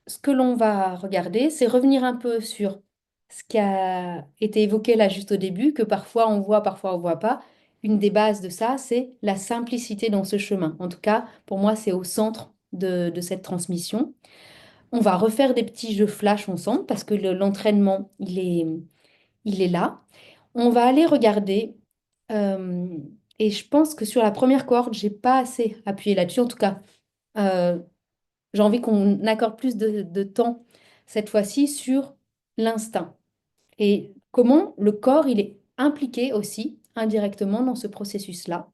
ce que l'on va regarder, c'est revenir un peu sur ce qui a été évoqué là juste au début, que parfois on voit pas. Une des bases de ça, c'est la simplicité dans ce chemin. En tout cas, pour moi, c'est au centre de cette transmission. On va refaire des petits jeux flash ensemble parce que l'entraînement, il est là. On va aller regarder, euh, et je pense que sur la première corde, j'ai pas assez appuyé là-dessus. En tout cas, euh, j'ai envie qu'on accorde plus de temps cette fois-ci sur l'instinct et comment le corps, il est impliqué aussi indirectement dans ce processus-là.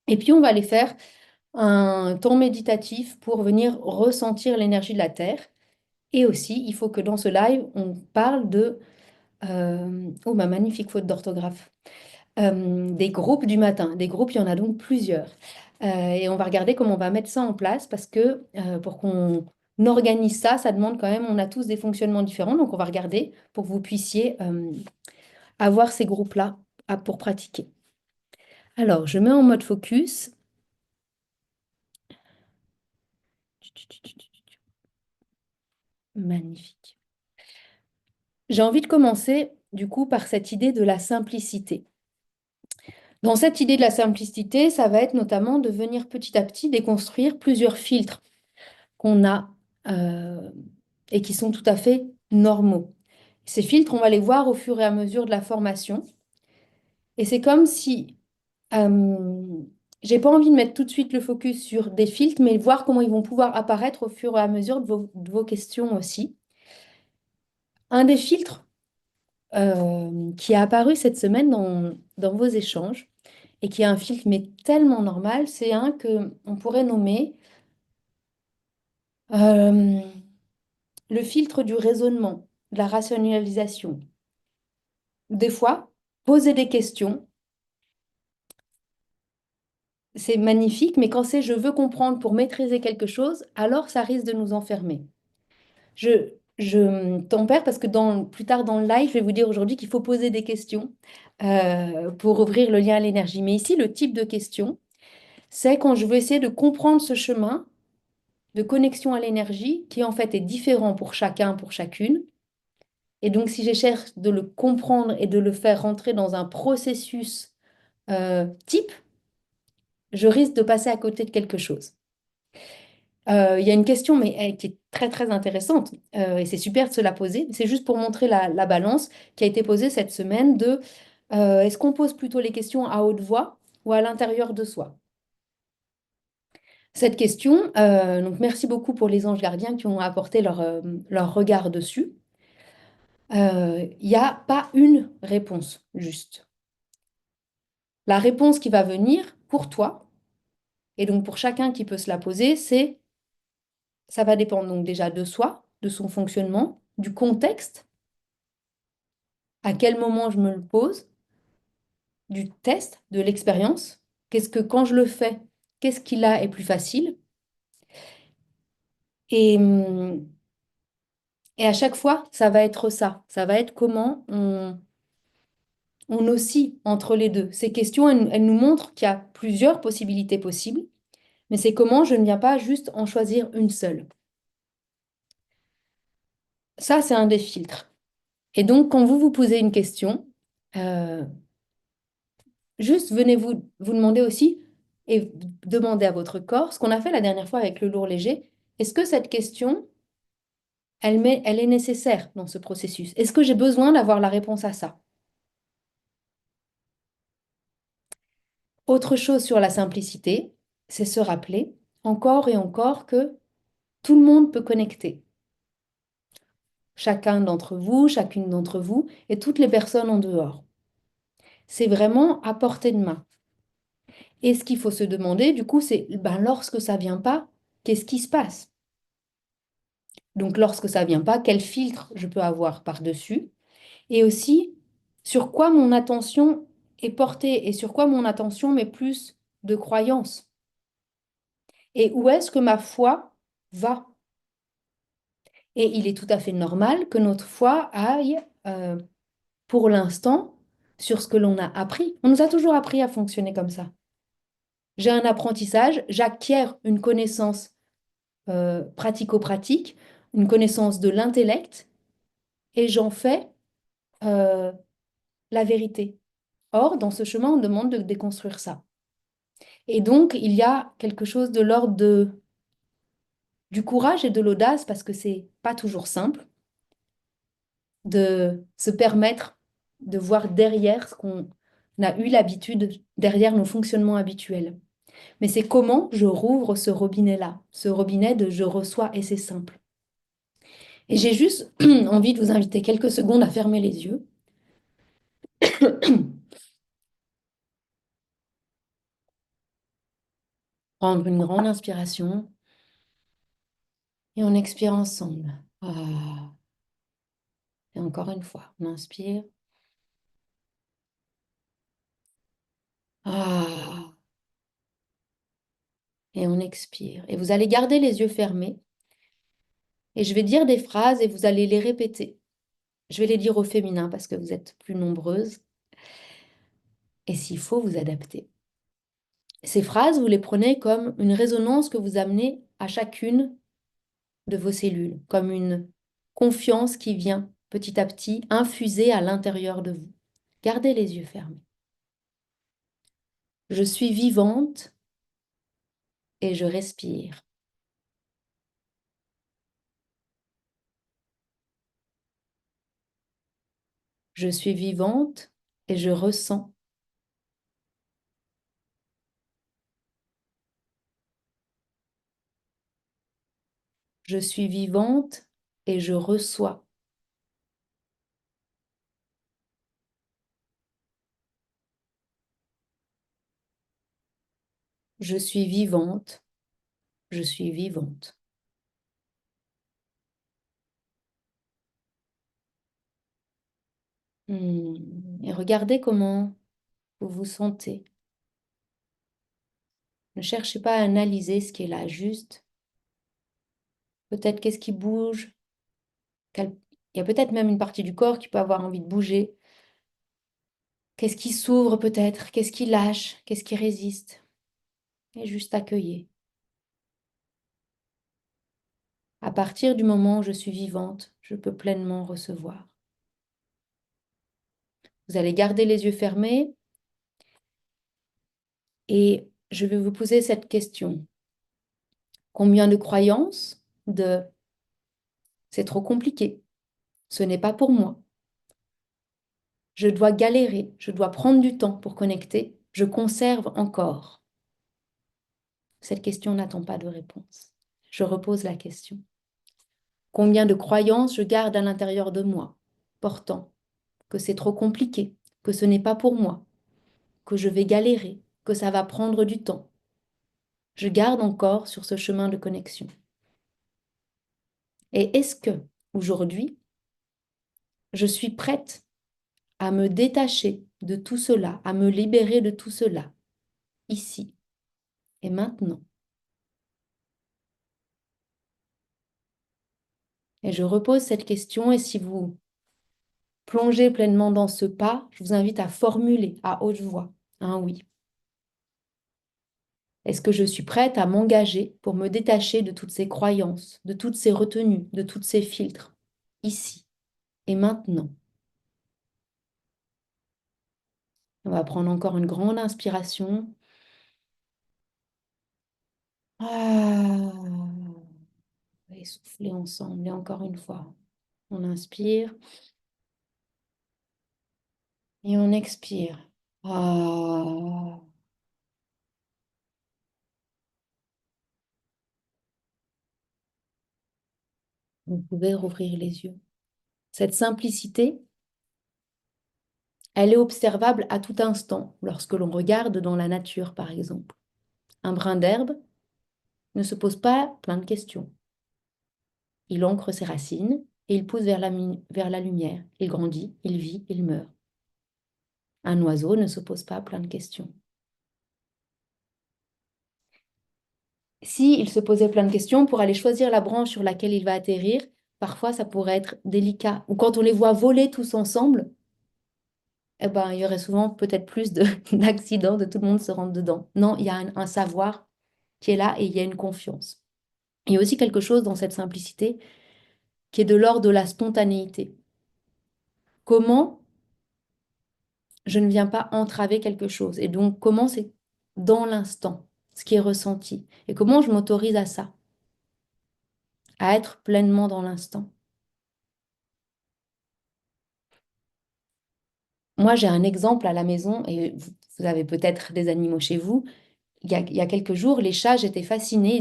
Et puis, on va aller faire un temps méditatif pour venir ressentir l'énergie de la Terre. Et aussi, il faut que dans ce live, on parle de... oh, ma magnifique faute d'orthographe. Des groupes du matin. Des groupes, il y en a donc plusieurs. Et on va regarder comment on va mettre ça en place parce que pour qu'on organise ça, ça demande quand même, on a tous des fonctionnements différents. Donc on va regarder pour que vous puissiez avoir ces groupes-là pour pratiquer. Alors, je mets en mode focus. Magnifique. J'ai envie de commencer du coup par cette idée de la simplicité. Dans cette idée de la simplicité, ça va être notamment de venir petit à petit déconstruire plusieurs filtres qu'on a euh, et qui sont tout à fait normaux. Ces filtres, on va les voir au fur et à mesure de la formation. Et c'est comme si j'ai pas envie de mettre tout de suite le focus sur des filtres, mais voir comment ils vont pouvoir apparaître au fur et à mesure de vos questions aussi. Un des filtres qui a apparu cette semaine dans vos échanges et qui est un filtre mais tellement normal, c'est un que on pourrait nommer euh, le filtre du raisonnement, de la rationalisation. Des fois, poser des questions, c'est magnifique, mais quand c'est je veux comprendre pour maîtriser quelque chose, alors ça risque de nous enfermer. Je tempère parce que plus tard dans le live, je vais vous dire aujourd'hui qu'il faut poser des questions pour ouvrir le lien à l'énergie. Mais ici, le type de question, c'est quand je veux essayer de comprendre ce chemin de connexion à l'énergie qui en fait est différent pour chacun, pour chacune. Et donc, si je cherche de le comprendre et de le faire rentrer dans un processus type, je risque de passer à côté de quelque chose. Il y a une question, mais qui est très très intéressante, et c'est super de se la poser. C'est juste pour montrer la balance qui a été posée cette semaine de est-ce qu'on pose plutôt les questions à haute voix ou à l'intérieur de soi? Cette question, donc merci beaucoup pour les anges gardiens qui ont apporté leur regard dessus. Il n'y a pas une réponse juste. La réponse qui va venir pour toi, et donc pour chacun qui peut se la poser, c'est ça va dépendre donc déjà de soi, de son fonctionnement, du contexte, à quel moment je me le pose, du test, de l'expérience. Qu'est-ce que quand je le fais, qu'est-ce qui là est plus facile? Et, hum, et à chaque fois, ça va être ça. Ça va être comment on oscille entre les deux. Ces questions, elles nous montrent qu'il y a plusieurs possibilités possibles, mais c'est comment je ne viens pas juste en choisir une seule. Ça, c'est un des filtres. Et donc, quand vous vous posez une question, euh, juste venez vous demander aussi et demandez à votre corps, ce qu'on a fait la dernière fois avec le lourd léger, est-ce que cette question, elle est nécessaire dans ce processus? Est-ce que j'ai besoin d'avoir la réponse à ça? Autre chose sur la simplicité, c'est se rappeler encore et encore que tout le monde peut connecter. Chacun d'entre vous, chacune d'entre vous et toutes les personnes en dehors. C'est vraiment à portée de main. Et ce qu'il faut se demander, du coup, c'est ben, lorsque ça vient pas, qu'est-ce qui se passe? Donc, lorsque ça vient pas, quel filtre je peux avoir par-dessus? Et aussi, sur quoi mon attention est portée et sur quoi mon attention met plus de croyance? Et où est-ce que ma foi va? Et il est tout à fait normal que notre foi aille, pour l'instant, sur ce que l'on a appris. On nous a toujours appris à fonctionner comme ça. J'ai un apprentissage, j'acquiers une connaissance pratico-pratique. une connaissance de l'intellect et j'en fais euh, la vérité. Or, dans ce chemin, on demande de déconstruire ça. Et donc, il y a quelque chose de l'ordre du courage et de l'audace, parce que c'est pas toujours simple, de se permettre de voir derrière ce qu'on a eu l'habitude, derrière nos fonctionnements habituels. Mais c'est comment je rouvre ce robinet-là, ce robinet de je reçois et c'est simple. Et j'ai juste envie de vous inviter quelques secondes à fermer les yeux. Prendre une grande inspiration et on expire ensemble. Ah. Et encore une fois, on inspire. Ah. Et on expire. Et vous allez garder les yeux fermés. Et je vais dire des phrases et vous allez les répéter. Je vais les dire au féminin parce que vous êtes plus nombreuses. Et s'il faut, vous adapter. Ces phrases, vous les prenez comme une résonance que vous amenez à chacune de vos cellules, comme une confiance qui vient petit à petit infuser à l'intérieur de vous. Gardez les yeux fermés. Je suis vivante et je respire. Je suis vivante et je ressens. Je suis vivante et je reçois. Je suis vivante, je suis vivante. Et regardez comment vous vous sentez. Ne cherchez pas à analyser ce qui est là, juste peut-être qu'est-ce qui bouge. Il y a peut-être même une partie du corps qui peut avoir envie de bouger. Qu'est-ce qui s'ouvre peut-être? Qu'est-ce qui lâche? Qu'est-ce qui résiste? Et juste accueillez. À partir du moment où je suis vivante, je peux pleinement recevoir. Vous allez garder les yeux fermés et je vais vous poser cette question. Combien de croyances de c'est trop compliqué, ce n'est pas pour moi, je dois galérer, je dois prendre du temps pour connecter, je conserve encore? Cette question n'attend pas de réponse. Je repose la question. Combien de croyances je garde à l'intérieur de moi, portant que c'est trop compliqué, que ce n'est pas pour moi, que je vais galérer, que ça va prendre du temps. Je garde encore sur ce chemin de connexion. Et est-ce que, aujourd'hui, je suis prête à me détacher de tout cela, à me libérer de tout cela, ici et maintenant? Et je repose cette question et si vous plongez pleinement dans ce pas, je vous invite à formuler à haute voix un oui. Est-ce que je suis prête à m'engager pour me détacher de toutes ces croyances, de toutes ces retenues, de tous ces filtres, ici et maintenant? On va prendre encore une grande inspiration. Ah, et souffler ensemble. Et encore une fois, on inspire et on expire. Ah. Vous pouvez rouvrir les yeux. Cette simplicité, elle est observable à tout instant lorsque l'on regarde dans la nature, par exemple. Un brin d'herbe ne se pose pas plein de questions. Il ancre ses racines et il pousse vers la lumière. Il grandit, il vit, il meurt. Un oiseau ne se pose pas plein de questions. Si il se posait plein de questions pour aller choisir la branche sur laquelle il va atterrir, parfois ça pourrait être délicat. Ou quand on les voit voler tous ensemble, eh ben, il y aurait souvent peut-être plus d'accidents, de tout le monde se rentre dedans. Non, il y a un savoir qui est là et il y a une confiance. Il y a aussi quelque chose dans cette simplicité qui est de l'ordre de la spontanéité. Comment je ne viens pas entraver quelque chose. Et donc, comment c'est dans l'instant, ce qui est ressenti. Et comment je m'autorise à ça, à être pleinement dans l'instant. Moi, j'ai un exemple à la maison, et vous avez peut-être des animaux chez vous. Il y a quelques jours, les chats, j'étais fascinée.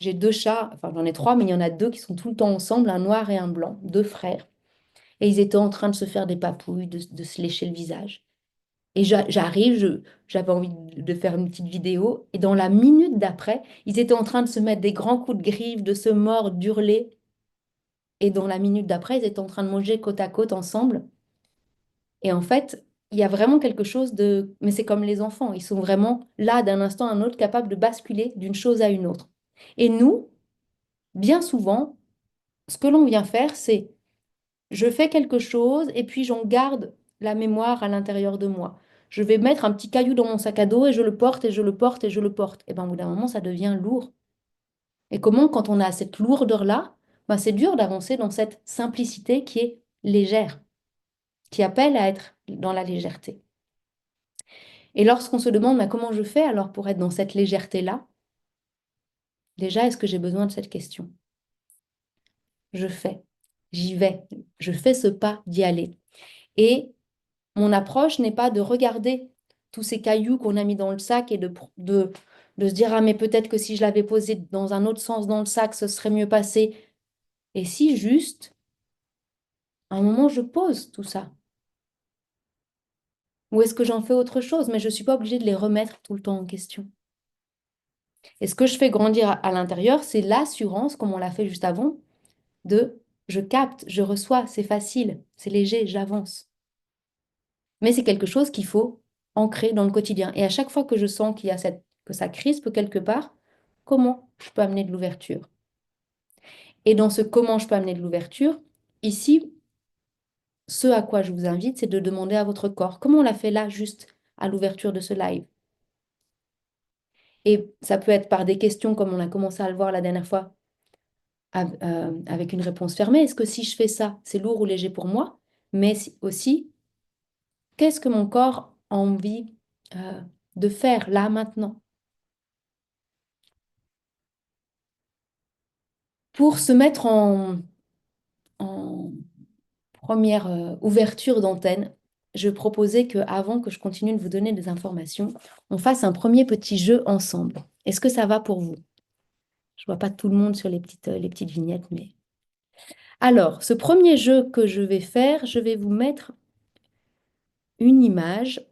J'ai deux chats, enfin j'en ai trois, mais il y en a deux qui sont tout le temps ensemble, un noir et un blanc, deux frères. Et ils étaient en train de se faire des papouilles, de se lécher le visage. Et j'arrive, j'avais envie de faire une petite vidéo. Et dans la minute d'après, ils étaient en train de se mettre des grands coups de griffe, de se mordre, d'hurler. Et dans la minute d'après, ils étaient en train de manger côte à côte ensemble. Et en fait, il y a vraiment quelque chose de... Mais c'est comme les enfants, ils sont vraiment là d'un instant à un autre, capables de basculer d'une chose à une autre. Et nous, bien souvent, ce que l'on vient faire, c'est je fais quelque chose et puis j'en garde la mémoire à l'intérieur de moi. Je vais mettre un petit caillou dans mon sac à dos et je le porte et je le porte et je le porte. Et bien, au bout d'un moment, ça devient lourd. Et comment, quand on a cette lourdeur-là, ben, c'est dur d'avancer dans cette simplicité qui est légère, qui appelle à être dans la légèreté. Et lorsqu'on se demande ben, comment je fais alors pour être dans cette légèreté-là, déjà, est-ce que j'ai besoin de cette question? Je fais, j'y vais, je fais ce pas d'y aller. Et mon approche n'est pas de regarder tous ces cailloux qu'on a mis dans le sac et de se dire, ah mais peut-être que si je l'avais posé dans un autre sens dans le sac, ce serait mieux passé. Et si juste, à un moment, je pose tout ça? Ou est-ce que j'en fais autre chose? Mais je ne suis pas obligée de les remettre tout le temps en question. Et ce que je fais grandir à l'intérieur, c'est l'assurance, comme on l'a fait juste avant, de je capte, je reçois, c'est facile, c'est léger, j'avance. Mais c'est quelque chose qu'il faut ancrer dans le quotidien. Et à chaque fois que je sens que ça crispe quelque part, comment je peux amener de l'ouverture? Et dans ce comment je peux amener de l'ouverture, ici, ce à quoi je vous invite, c'est de demander à votre corps, comment on l'a fait là, juste à l'ouverture de ce live. Et ça peut être par des questions, comme on a commencé à le voir la dernière fois, avec une réponse fermée. Est-ce que si je fais ça, c'est lourd ou léger pour moi? Mais aussi, qu'est-ce que mon corps a envie de faire là, maintenant? Pour se mettre en première ouverture d'antenne, je proposais qu'avant que je continue de vous donner des informations, on fasse un premier petit jeu ensemble. Est-ce que ça va pour vous? Je vois pas tout le monde sur les petites vignettes, mais... Alors, ce premier jeu que je vais faire, je vais vous mettre une image.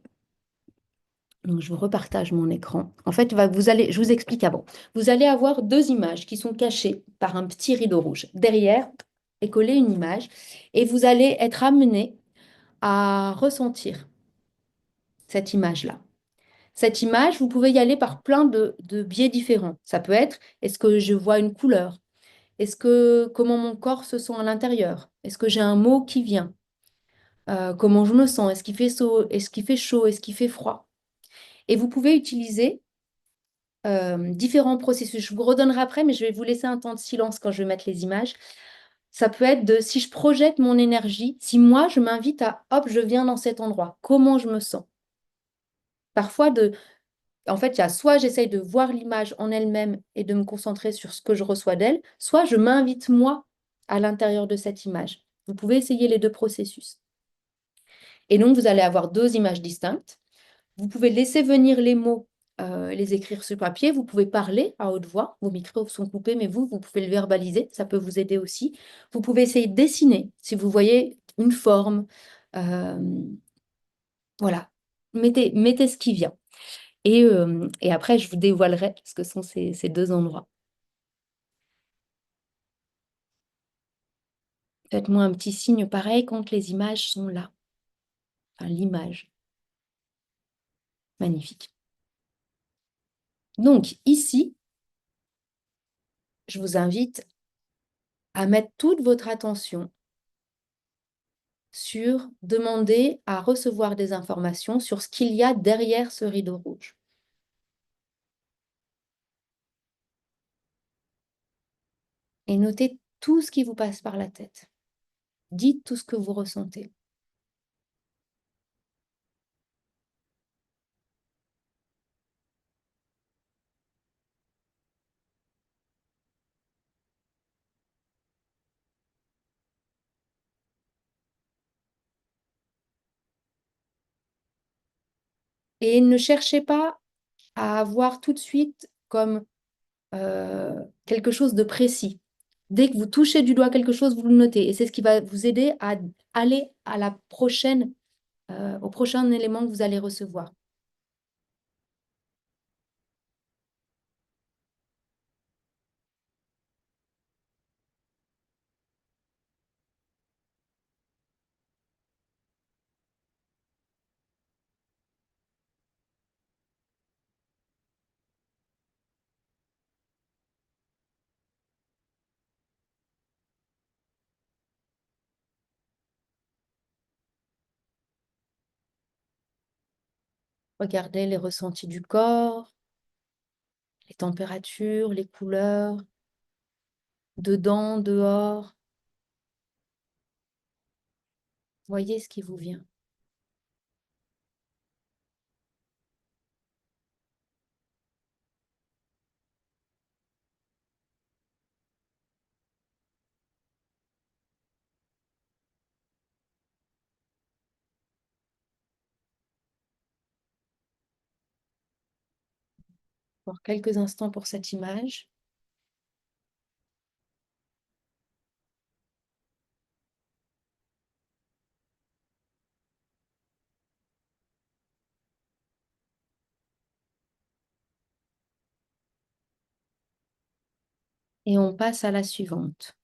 Donc, je vous repartage mon écran. En fait, je vous explique avant. Vous allez avoir deux images qui sont cachées par un petit rideau rouge. Derrière est collée une image et vous allez être amené à ressentir cette image-là. Cette image, vous pouvez y aller par plein de biais différents. Ça peut être, est-ce que je vois une couleur? Comment mon corps se sent à l'intérieur? Est-ce que j'ai un mot qui vient? Comment je me sens? Est-ce qu'il fait chaud? Est-ce qu'il fait chaud? Est-ce qu'il fait froid? Et vous pouvez utiliser différents processus. Je vous redonnerai après, mais je vais vous laisser un temps de silence quand je vais mettre les images. Ça peut être si je projette mon énergie, si moi je m'invite à, hop, je viens dans cet endroit, comment je me sens? Parfois, en fait, il y a soit j'essaye de voir l'image en elle-même et de me concentrer sur ce que je reçois d'elle, soit je m'invite moi à l'intérieur de cette image. Vous pouvez essayer les deux processus. Et donc, vous allez avoir deux images distinctes. Vous pouvez laisser venir les mots, les écrire sur papier. Vous pouvez parler à haute voix. Vos micros sont coupés, mais vous pouvez le verbaliser. Ça peut vous aider aussi. Vous pouvez essayer de dessiner. Si vous voyez une forme, euh, voilà. Mettez ce qui vient. Et après, je vous dévoilerai ce que sont ces deux endroits. Faites-moi un petit signe pareil quand les images sont là. Enfin, l'image. Magnifique. Donc, ici, je vous invite à mettre toute votre attention sur demander à recevoir des informations sur ce qu'il y a derrière ce rideau rouge. Et notez tout ce qui vous passe par la tête. Dites tout ce que vous ressentez. Et ne cherchez pas à avoir tout de suite comme quelque chose de précis. Dès que vous touchez du doigt quelque chose, vous le notez. Et c'est ce qui va vous aider à aller à la prochaine, au prochain élément que vous allez recevoir. Regardez les ressentis du corps, les températures, les couleurs, dedans, dehors. Voyez ce qui vous vient. Pour quelques instants pour cette image. Et on passe à la suivante.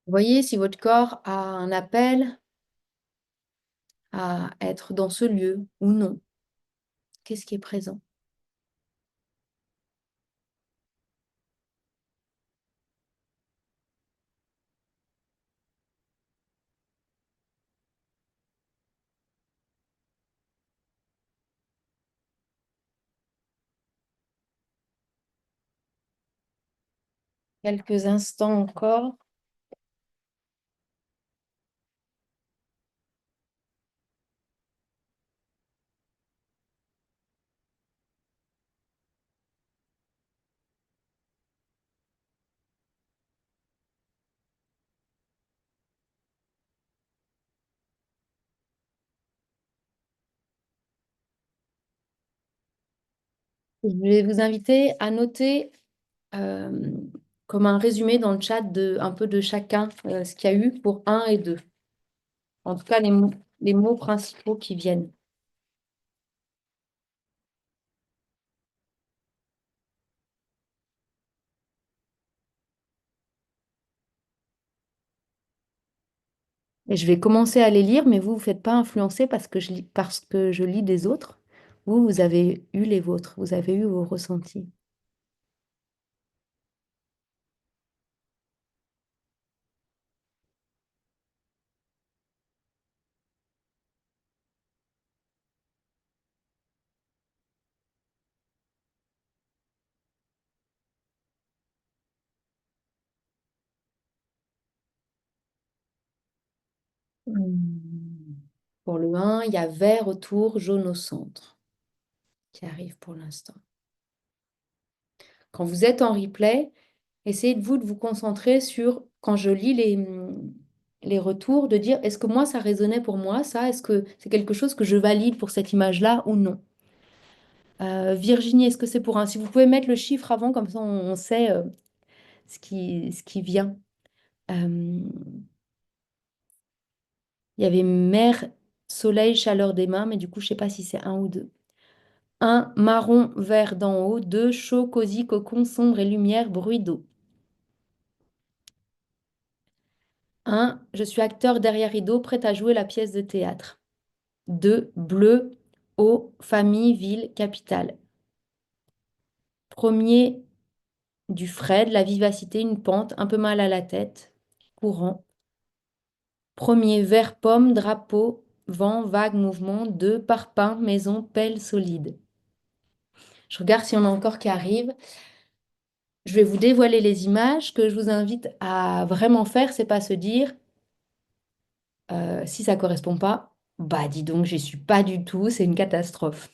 Voyez si votre corps a un appel à être dans ce lieu ou non. Qu'est-ce qui est présent? Quelques instants encore. Je vais vous inviter à noter euh, comme un résumé dans le chat de un peu de chacun ce qu'il y a eu pour un et 2. En tout cas, les mots principaux qui viennent. Et je vais commencer à les lire, mais vous ne vous faites pas influencer parce que je lis des autres. Vous, vous avez eu les vôtres, vous avez eu vos ressentis. Hmm. Pour le 1, il y a vert autour, jaune au centre, qui arrive pour l'instant. quand vous êtes en replay, essayez de vous concentrer sur, quand je lis les retours, de dire, est-ce que moi, ça résonnait pour moi, ça? Est-ce que c'est quelque chose que je valide pour cette image-là ou non? Virginie, est-ce que c'est pour un... Si vous pouvez mettre le chiffre avant, comme ça on sait ce qui vient. Euh, Il y avait mer, soleil, chaleur des mains, mais du coup, je sais pas si c'est un ou deux. Un, marron, vert d'en haut. Deux, chaud, cosy, cocon, sombre et lumière, bruit d'eau. Un, je suis acteur derrière rideau, prêt à jouer la pièce de théâtre. Deux, bleu, eau, famille, ville, capitale. Premier, du frais, de la vivacité, une pente, un peu mal à la tête, courant. Premier, vert, pomme, drapeau, vent, vague, mouvement. Deux, parpaing, maison, pelle, solide. Je regarde si on a encore qui arrive. Je vais vous dévoiler les images. Ce que je vous invite à vraiment faire, c'est pas se dire si ça correspond pas, bah dis donc, j'y suis pas du tout, c'est une catastrophe.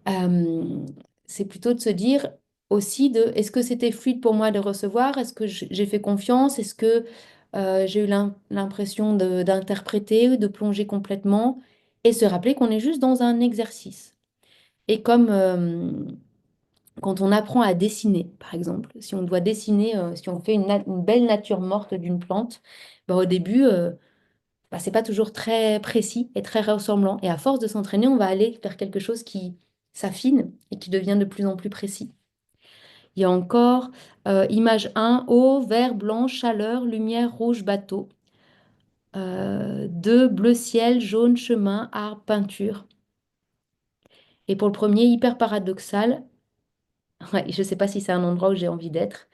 Euh, c'est plutôt de se dire aussi de est-ce que c'était fluide pour moi de recevoir? Est-ce que j'ai fait confiance? Est-ce que j'ai eu l'impression d'interpréter, de plonger complètement et se rappeler qu'on est juste dans un exercice. Et comme quand on apprend à dessiner, par exemple, si on doit dessiner, si on fait une belle nature morte d'une plante, ben, au début, bah, c'est pas toujours très précis et très ressemblant. Et à force de s'entraîner, on va aller vers quelque chose qui s'affine et qui devient de plus en plus précis. Il y a encore image 1, eau, vert, blanc, chaleur, lumière, rouge, bateau. 2, bleu ciel, jaune, chemin, arbre, peinture. Et pour le premier, hyper paradoxal, ouais, je ne sais pas si c'est un endroit où j'ai envie d'être.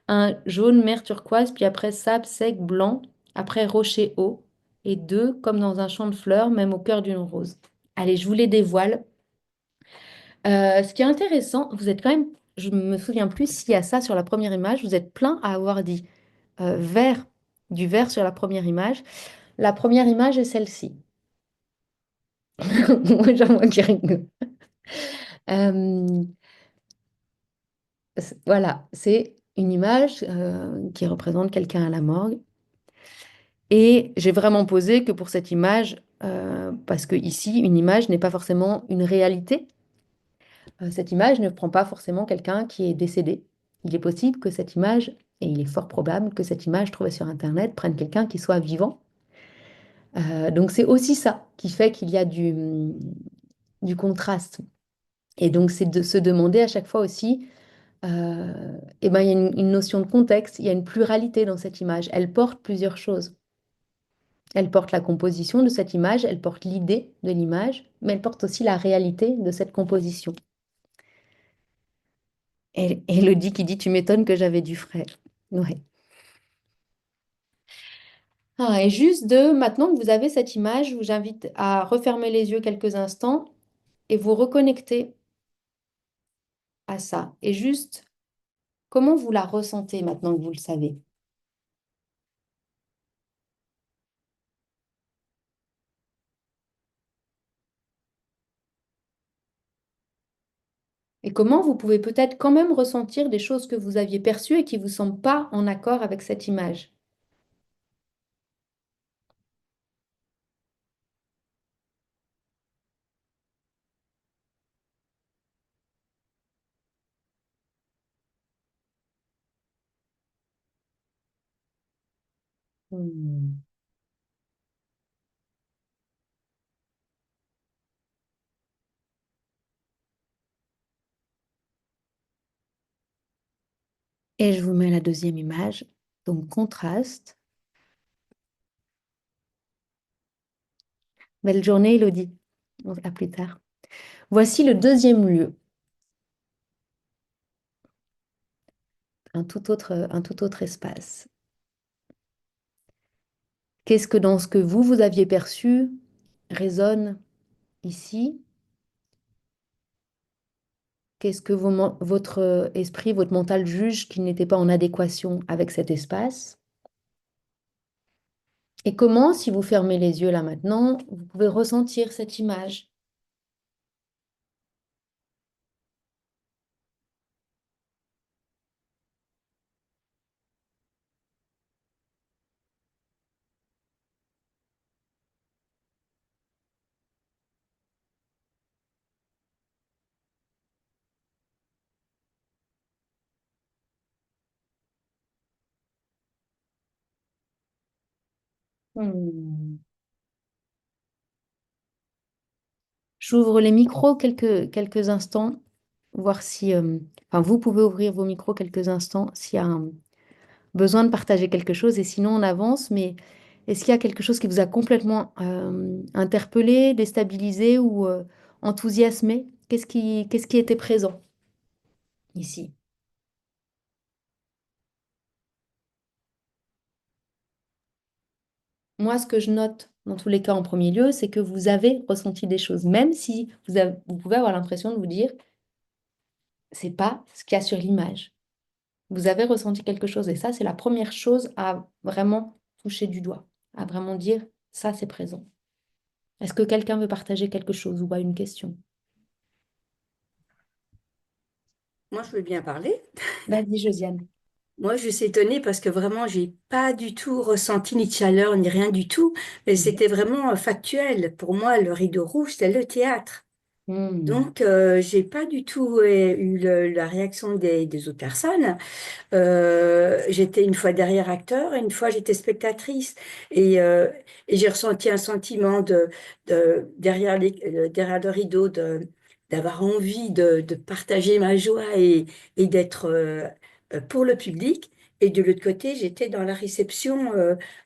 Un jaune, mer turquoise, puis après sable sec, blanc, après rocher haut. Et deux, comme dans un champ de fleurs, même au cœur d'une rose. Allez, je vous les dévoile. Ce qui est intéressant, vous êtes quand même, je me souviens plus s'il y a ça sur la première image, vous êtes plein à avoir dit vert, du vert sur la première image. La première image est celle-ci. Moi, j'en vois qui rigole. Euh, voilà, c'est une image qui représente quelqu'un à la morgue. Et j'ai vraiment posé que pour cette image, parce que ici, une image n'est pas forcément une réalité. Cette image ne prend pas forcément quelqu'un qui est décédé. Il est possible que cette image, et il est fort probable que cette image trouvée sur Internet prenne quelqu'un qui soit vivant. Donc c'est aussi ça qui fait qu'il y a du contraste. Et donc c'est de se demander à chaque fois aussi, eh ben, il y a une notion de contexte, il y a une pluralité dans cette image. Elle porte plusieurs choses. Elle porte la composition de cette image, elle porte l'idée de l'image, mais elle porte aussi la réalité de cette composition. Et Elodie qui dit, tu m'étonnes que j'avais du frère. Ouais. Ah, et juste de, maintenant que vous avez cette image, je vous invite à refermer les yeux quelques instants et vous reconnecter à ça. Et juste, comment vous la ressentez maintenant que vous le savez? Et comment vous pouvez peut-être quand même ressentir des choses que vous aviez perçues et qui ne vous semblent pas en accord avec cette image? Hmm. Et je vous mets la deuxième image. Donc, contraste. Belle journée, Elodie. À plus tard. Voici le deuxième lieu, un tout autre espace. Qu'est-ce que dans ce que vous aviez perçu résonne ici? Qu'est-ce que votre esprit, votre mental juge qui n'était pas en adéquation avec cet espace? Et comment, si vous fermez les yeux là maintenant, vous pouvez ressentir cette image? Hmm. J'ouvre les micros quelques instants, voir si... enfin, vous pouvez ouvrir vos micros quelques instants s'il y a un besoin de partager quelque chose et sinon on avance. Mais est-ce qu'il y a quelque chose qui vous a complètement interpellé, déstabilisé ou enthousiasmé? Qu'est-ce qui était présent ici? Moi, ce que je note dans tous les cas en premier lieu, c'est que vous avez ressenti des choses, même si vous pouvez avoir l'impression de vous dire, c'est pas ce qu'il y a sur l'image. Vous avez ressenti quelque chose et ça, c'est la première chose à vraiment toucher du doigt, à vraiment dire, ça, c'est présent. Est-ce que quelqu'un veut partager quelque chose ou a une question? Moi, je veux bien parler. Vas-y, Josiane. Moi, je suis étonnée parce que vraiment, j'ai pas du tout ressenti ni de chaleur ni rien du tout. Mais Mhm. c'était vraiment factuel. Pour moi, le rideau rouge, c'est le théâtre. Hmm. Donc, j'ai pas du tout eu la réaction des autres personnes. J'étais une fois derrière acteur et une fois j'étais spectatrice. Et, euh, et j'ai ressenti un sentiment derrière le rideau d'avoir envie de partager ma joie et d'être pour le public. Et de l'autre côté, j'étais dans la réception,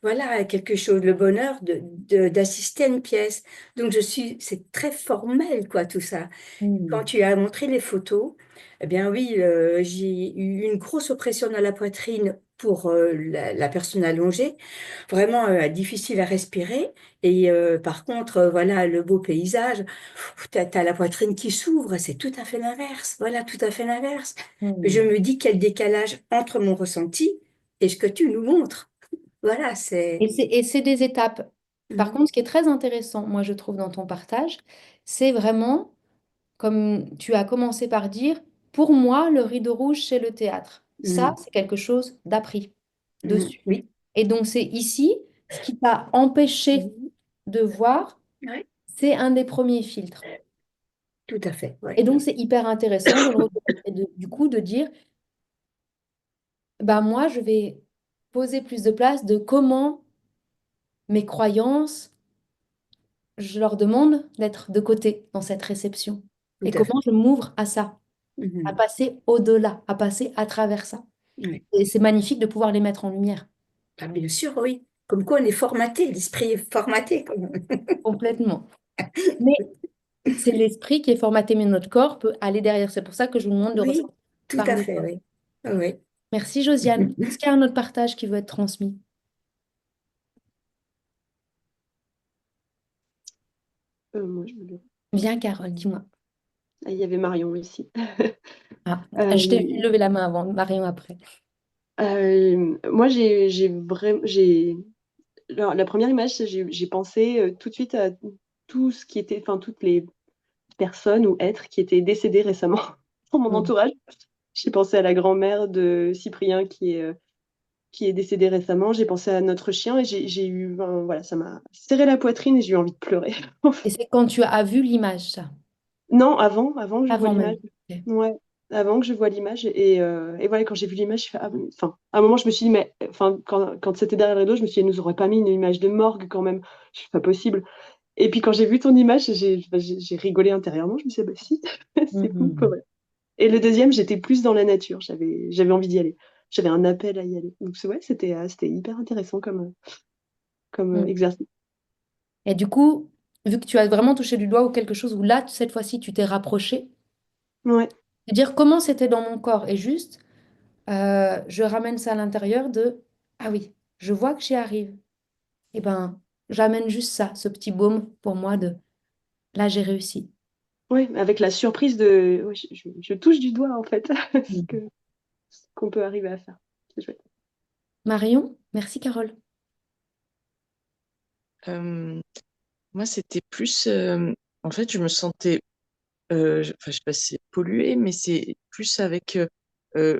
voilà, quelque chose, le bonheur d'assister à une pièce. Donc c'est très formel, quoi, tout ça. Quand Hmm. tu as montré les photos, eh bien oui, j'ai eu une grosse oppression dans la poitrine pour la personne allongée, vraiment difficile à respirer. Et par contre, voilà, le beau paysage, tu as, la poitrine qui s'ouvre, c'est tout à fait l'inverse. Voilà, tout à fait l'inverse. Je Hmm. me dis quel décalage entre mon ressenti et ce que tu nous montres. Voilà, c'est... Et c'est des étapes. Par Mhm, contre, ce qui est très intéressant, moi, je trouve, dans ton partage, c'est vraiment, comme tu as commencé par dire, pour moi, le rideau rouge, c'est le théâtre. Ça, mhm, c'est quelque chose d'appris mhm. dessus. Oui. Et donc, c'est ici, ce qui t'a empêché Mhm. de voir, Ouais, c'est un des premiers filtres. tout à fait, Et ouais. donc, c'est hyper intéressant de le reconnaître et du coup, de dire, bah, moi, je vais poser plus de place de comment mes croyances, je leur demande d'être de côté dans cette réception. Tout Et à fait. comment je m'ouvre à ça, à Mhm. passer au-delà, à passer à travers ça. Oui. Et c'est magnifique de pouvoir les mettre en lumière. Ah, bien sûr, oui. Comme quoi on est formaté, l'esprit est formaté. Complètement. Mais c'est l'esprit qui est formaté, mais notre corps peut aller derrière. C'est pour ça que je vous demande de Oui, ressentir tout par à le fait, corps. oui. Oui. Merci, Josiane. Est-ce qu'il y a un autre partage qui veut être transmis? Moi, je me Bien, Carole, dis-moi. Ah, il y avait Marion aussi. Ah, je t'ai Euh, vu lever la main avant, Marion après. Moi, j'ai vraiment, la première image, j'ai pensé tout de suite à tout ce qui était, enfin, toutes les personnes ou êtres qui étaient décédés récemment dans mon Mm. entourage. J'ai pensé à la grand-mère de Cyprien qui est décédée récemment. J'ai pensé à notre chien et j'ai eu, voilà, ça m'a serré la poitrine et j'ai eu envie de pleurer. Et c'est quand tu as vu l'image, ça, Non, avant que je vois avant l'image. même. Ok. Ouais, avant que je vois l'image. Et voilà, quand j'ai vu l'image, je fais, ah, enfin, à un moment, je me suis dit, mais enfin, quand c'était derrière le rideau, je me suis dit, elle nous aurait pas mis une image de morgue quand même. Je suis pas possible. Et puis quand j'ai vu ton image, j'ai rigolé intérieurement. Je me suis dit, bah si, c'est fou, quoi, Mhm. ouais. Et le deuxième, j'étais plus dans la nature. J'avais envie d'y aller. J'avais un appel à y aller. Donc, ouais, c'était hyper intéressant comme Mm. exercice. Et du coup, vu que tu as vraiment touché du doigt ou quelque chose où là, cette fois-ci, tu t'es rapproché, Ouais, de dire comment c'était dans mon corps et juste, je ramène ça à l'intérieur de, ah oui, je vois que j'y arrive. Et ben, j'amène juste ça, ce petit baume pour moi de, là, j'ai réussi. ouais, avec la surprise de, ouais, je touche du doigt en fait Mm. ce qu'on peut arriver à faire. C'est chouette. Marion, merci Carole. Euh, Moi, c'était plus. En fait, je me sentais. Enfin, je sais pas si c'est pollué, mais c'est plus avec. Euh,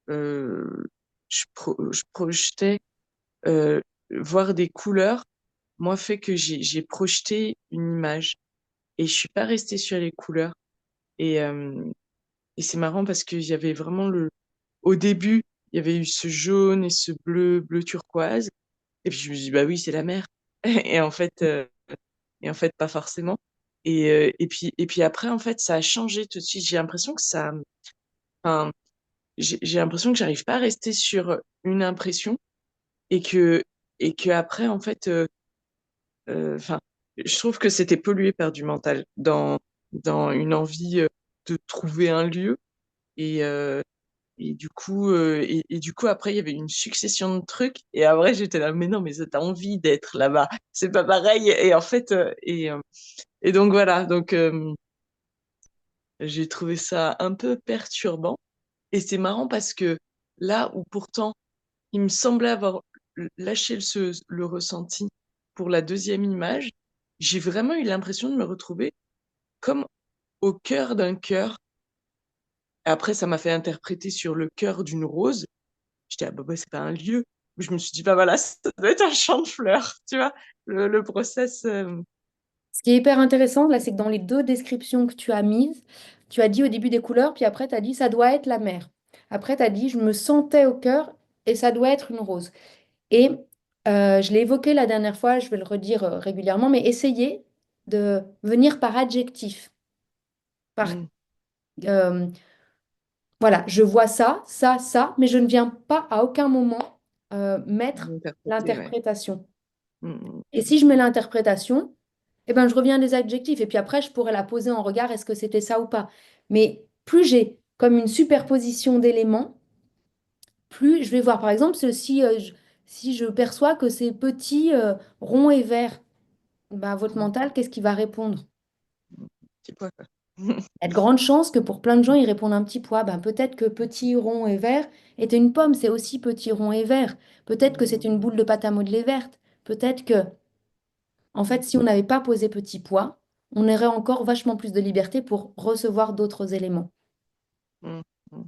euh, je projetais euh, voir des couleurs. Moi, fait que j'ai projeté une image et je suis pas restée sur les couleurs. Et, euh, et c'est marrant parce qu'il y avait vraiment le. Au début, il y avait eu ce jaune et ce bleu turquoise. Et puis je me dis, bah oui, c'est la mer. Et en fait, pas forcément. Et puis après, en fait, ça a changé tout de suite. J'ai l'impression que ça, enfin, j'ai l'impression que j'arrive pas à rester sur une impression et que après, en fait, enfin, je trouve que c'était pollué par du mental dans une envie de trouver un lieu. Et, euh, et du coup, après, il y avait une succession de trucs. Et après, j'étais là, mais non, mais t'as envie d'être là-bas. C'est pas pareil. Et en fait, et donc voilà. Donc, j'ai trouvé ça un peu perturbant. Et c'est marrant parce que là où pourtant, il me semblait avoir lâché le ressenti pour la deuxième image, j'ai vraiment eu l'impression de me retrouver comme au cœur d'un cœur. Après, ça m'a fait interpréter sur le cœur d'une rose. J'étais, ah bah, c'est pas un lieu. Mais je me suis dit, bah voilà, ça doit être un champ de fleurs, tu vois, le process. Ce qui est hyper intéressant, là, c'est que dans les deux descriptions que tu as mises, tu as dit au début des couleurs, puis après, tu as dit ça doit être la mer. Après, tu as dit je me sentais au cœur et ça doit être une rose. Et je l'ai évoqué la dernière fois, je vais le redire régulièrement, mais essayez de venir par adjectif. Par, Mm, euh, voilà, je vois ça, ça, ça, mais je ne viens pas à aucun moment mettre interpréter, ouais. l'interprétation. Mm, Et si je mets l'interprétation, eh ben, je reviens à des adjectifs. Et puis après, je pourrais la poser en regard, est-ce que c'était ça ou pas? Mais plus j'ai comme une superposition d'éléments, plus je vais voir. Par exemple, si je perçois que c'est petit, rond et vert, bah, votre mm, mental, qu'est-ce qu'il va répondre? petit pois, quoi. Il y a de grandes chances que pour plein de gens, ils répondent un petit pois. Ben, peut-être que petit, rond et vert était une pomme, c'est aussi petit, rond et vert. Peut-être que c'est une boule de pâte à modeler verte. Peut-être que, en fait, si on n'avait pas posé petit pois, on aurait encore vachement plus de liberté pour recevoir d'autres éléments. Mm, mm,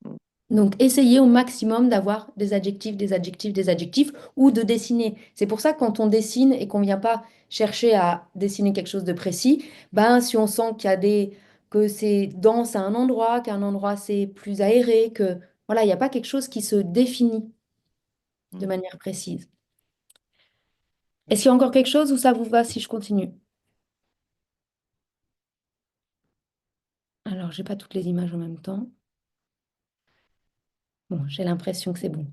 mm, Donc, essayez au maximum d'avoir des adjectifs, des adjectifs, des adjectifs ou de dessiner. C'est pour ça que quand on dessine et qu'on ne vient pas chercher à dessiner quelque chose de précis, ben, si on sent que c'est dense à un endroit, qu'à un endroit c'est plus aéré, que voilà, il n'y a pas quelque chose qui se définit de mm. manière précise. Est-ce qu'il y a encore quelque chose ou ça vous va si je continue? Alors, j'ai pas toutes les images en même temps. Bon, j'ai l'impression que c'est bon.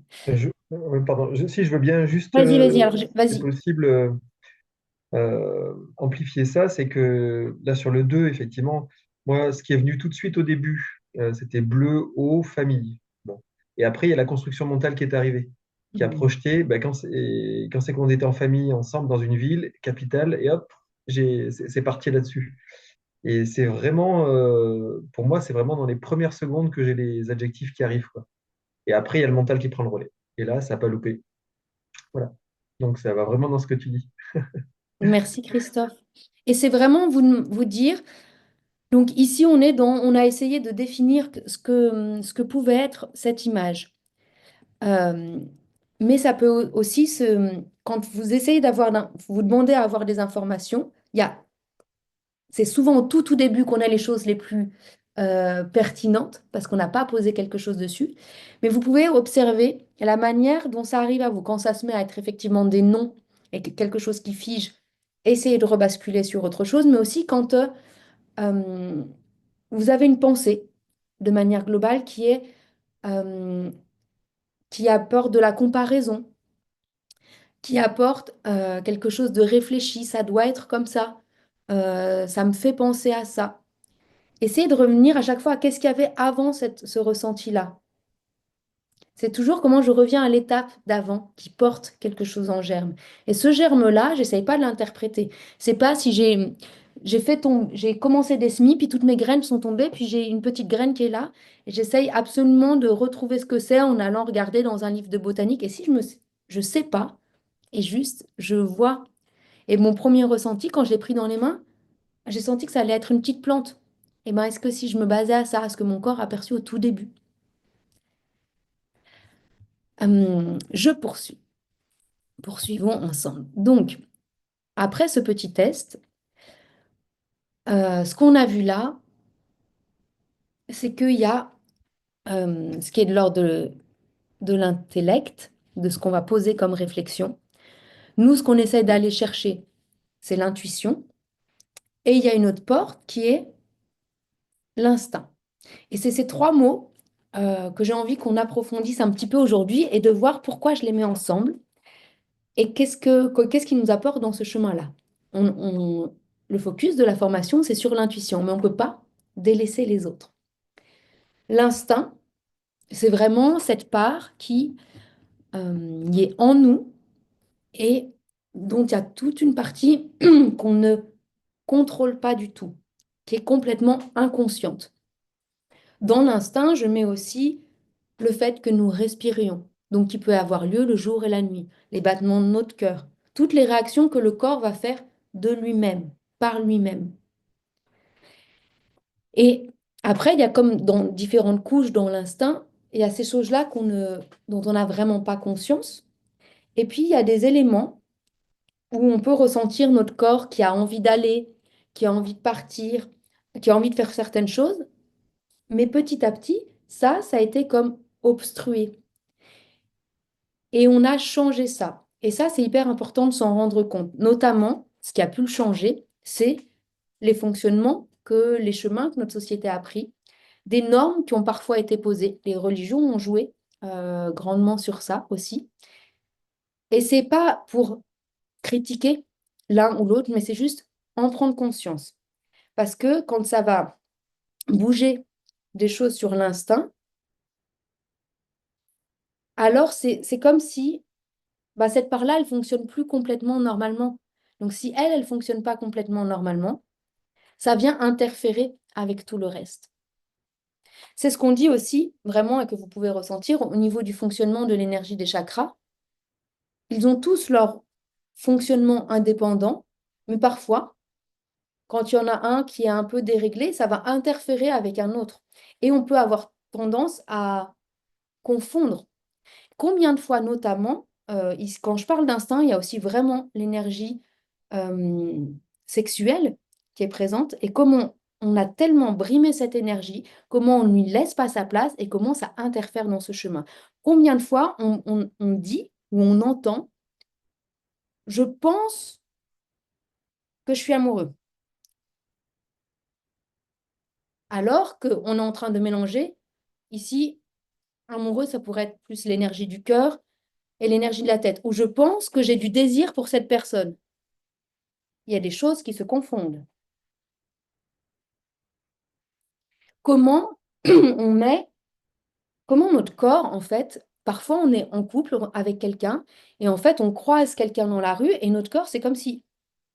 Pardon, si je veux bien juste, Vas-y, vas-y, si c'est vas-y. possible, amplifier ça, c'est que là sur le 2 effectivement, moi, ce qui est venu tout de suite au début, c'était bleu, eau, famille. Bon. Et après, il y a la construction mentale qui est arrivée, qui a Mhm. projeté, ben, quand c'est qu'on était en famille ensemble dans une ville, capitale, et hop, c'est parti là-dessus. Et c'est vraiment, pour moi, c'est vraiment dans les premières secondes que j'ai les adjectifs qui arrivent, quoi. Et après, il y a le mental qui prend le relais. Et là, ça n'a pas loupé. Voilà. Donc, ça va vraiment dans ce que tu dis. Merci Christophe. Et c'est vraiment vous dire, donc ici on a essayé de définir ce que pouvait être cette image. Euh, mais ça peut aussi quand vous essayez vous demandez à avoir des informations, c'est souvent au tout début qu'on a les choses les plus pertinentes parce qu'on n'a pas posé quelque chose dessus. Mais vous pouvez observer la manière dont ça arrive à vous. Quand ça se met à être effectivement des noms et quelque chose qui fige, essayez de rebasculer sur autre chose. Mais aussi quand euh, vous avez une pensée de manière globale euh, qui apporte de la comparaison, qui apporte quelque chose de réfléchi. Ça doit être comme ça. Ça me fait penser à ça. Essayez de revenir à chaque fois à qu'est-ce qu'il y avait avant ce ressenti-là. C'est toujours comment je reviens à l'étape d'avant qui porte quelque chose en germe. Et ce germe-là, j'essaye pas de l'interpréter. C'est pas si j'ai commencé des semis, puis toutes mes graines sont tombées, puis j'ai une petite graine qui est là, et j'essaye absolument de retrouver ce que c'est en allant regarder dans un livre de botanique. Et si je sais pas, et juste je vois. Et mon premier ressenti quand je l'ai pris dans les mains, j'ai senti que ça allait être une petite plante. Et ben, est-ce que si je me basais à ça, à ce que mon corps a perçu au tout début? Je poursuis. Poursuivons ensemble. Donc, après ce petit test, ce qu'on a vu là, c'est qu'il y a ce qui est de l'ordre de l'intellect, de ce qu'on va poser comme réflexion. Nous, ce qu'on essaie d'aller chercher, c'est l'intuition. Et il y a une autre porte qui est l'instinct. Et c'est ces trois mots que j'ai envie qu'on approfondisse un petit peu aujourd'hui et de voir pourquoi je les mets ensemble et qu'est-ce qui nous apporte dans ce chemin-là. Le focus de la formation, c'est sur l'intuition, mais on ne peut pas délaisser les autres. L'instinct, c'est vraiment cette part qui est en nous et dont il y a toute une partie qu'on ne contrôle pas du tout, qui est complètement inconsciente. Dans l'instinct, je mets aussi le fait que nous respirions, donc qui peut avoir lieu le jour et la nuit, les battements de notre cœur, toutes les réactions que le corps va faire de lui-même, par lui-même. Et après, il y a comme dans différentes couches dans l'instinct, il y a ces choses-là dont on n'a vraiment pas conscience. Et puis, il y a des éléments où on peut ressentir notre corps qui a envie d'aller, qui a envie de partir, qui a envie de faire certaines choses. Mais petit à petit, ça a été comme obstrué. Et on a changé ça. Et ça, c'est hyper important de s'en rendre compte. Notamment, ce qui a pu le changer, c'est les fonctionnements les chemins que notre société a pris, des normes qui ont parfois été posées. Les religions ont joué grandement sur ça aussi. Et c'est pas pour critiquer l'un ou l'autre, mais c'est juste en prendre conscience. Parce que quand ça va bouger des choses sur l'instinct, alors c'est comme si cette part-là, elle fonctionne plus complètement normalement. Donc si elle fonctionne pas complètement normalement, ça vient interférer avec tout le reste. C'est ce qu'on dit aussi vraiment et que vous pouvez ressentir au niveau du fonctionnement de l'énergie des chakras. Ils ont tous leur fonctionnement indépendant, mais parfois, quand il y en a un qui est un peu déréglé, ça va interférer avec un autre. Et on peut avoir tendance à confondre. Combien de fois, notamment, quand je parle d'instinct, il y a aussi vraiment l'énergie euh, sexuelle qui est présente et comment on a tellement brimé cette énergie, comment on ne lui laisse pas sa place et comment ça interfère dans ce chemin. Combien de fois on dit ou on entend, je pense que je suis amoureux, alors qu'on est en train de mélanger ici, amoureux, ça pourrait être plus l'énergie du cœur et l'énergie de la tête, ou je pense que j'ai du désir pour cette personne. Il y a des choses qui se confondent. Comment on met, comment notre corps, en fait, parfois on est en couple avec quelqu'un et en fait on croise quelqu'un dans la rue et notre corps, c'est comme si,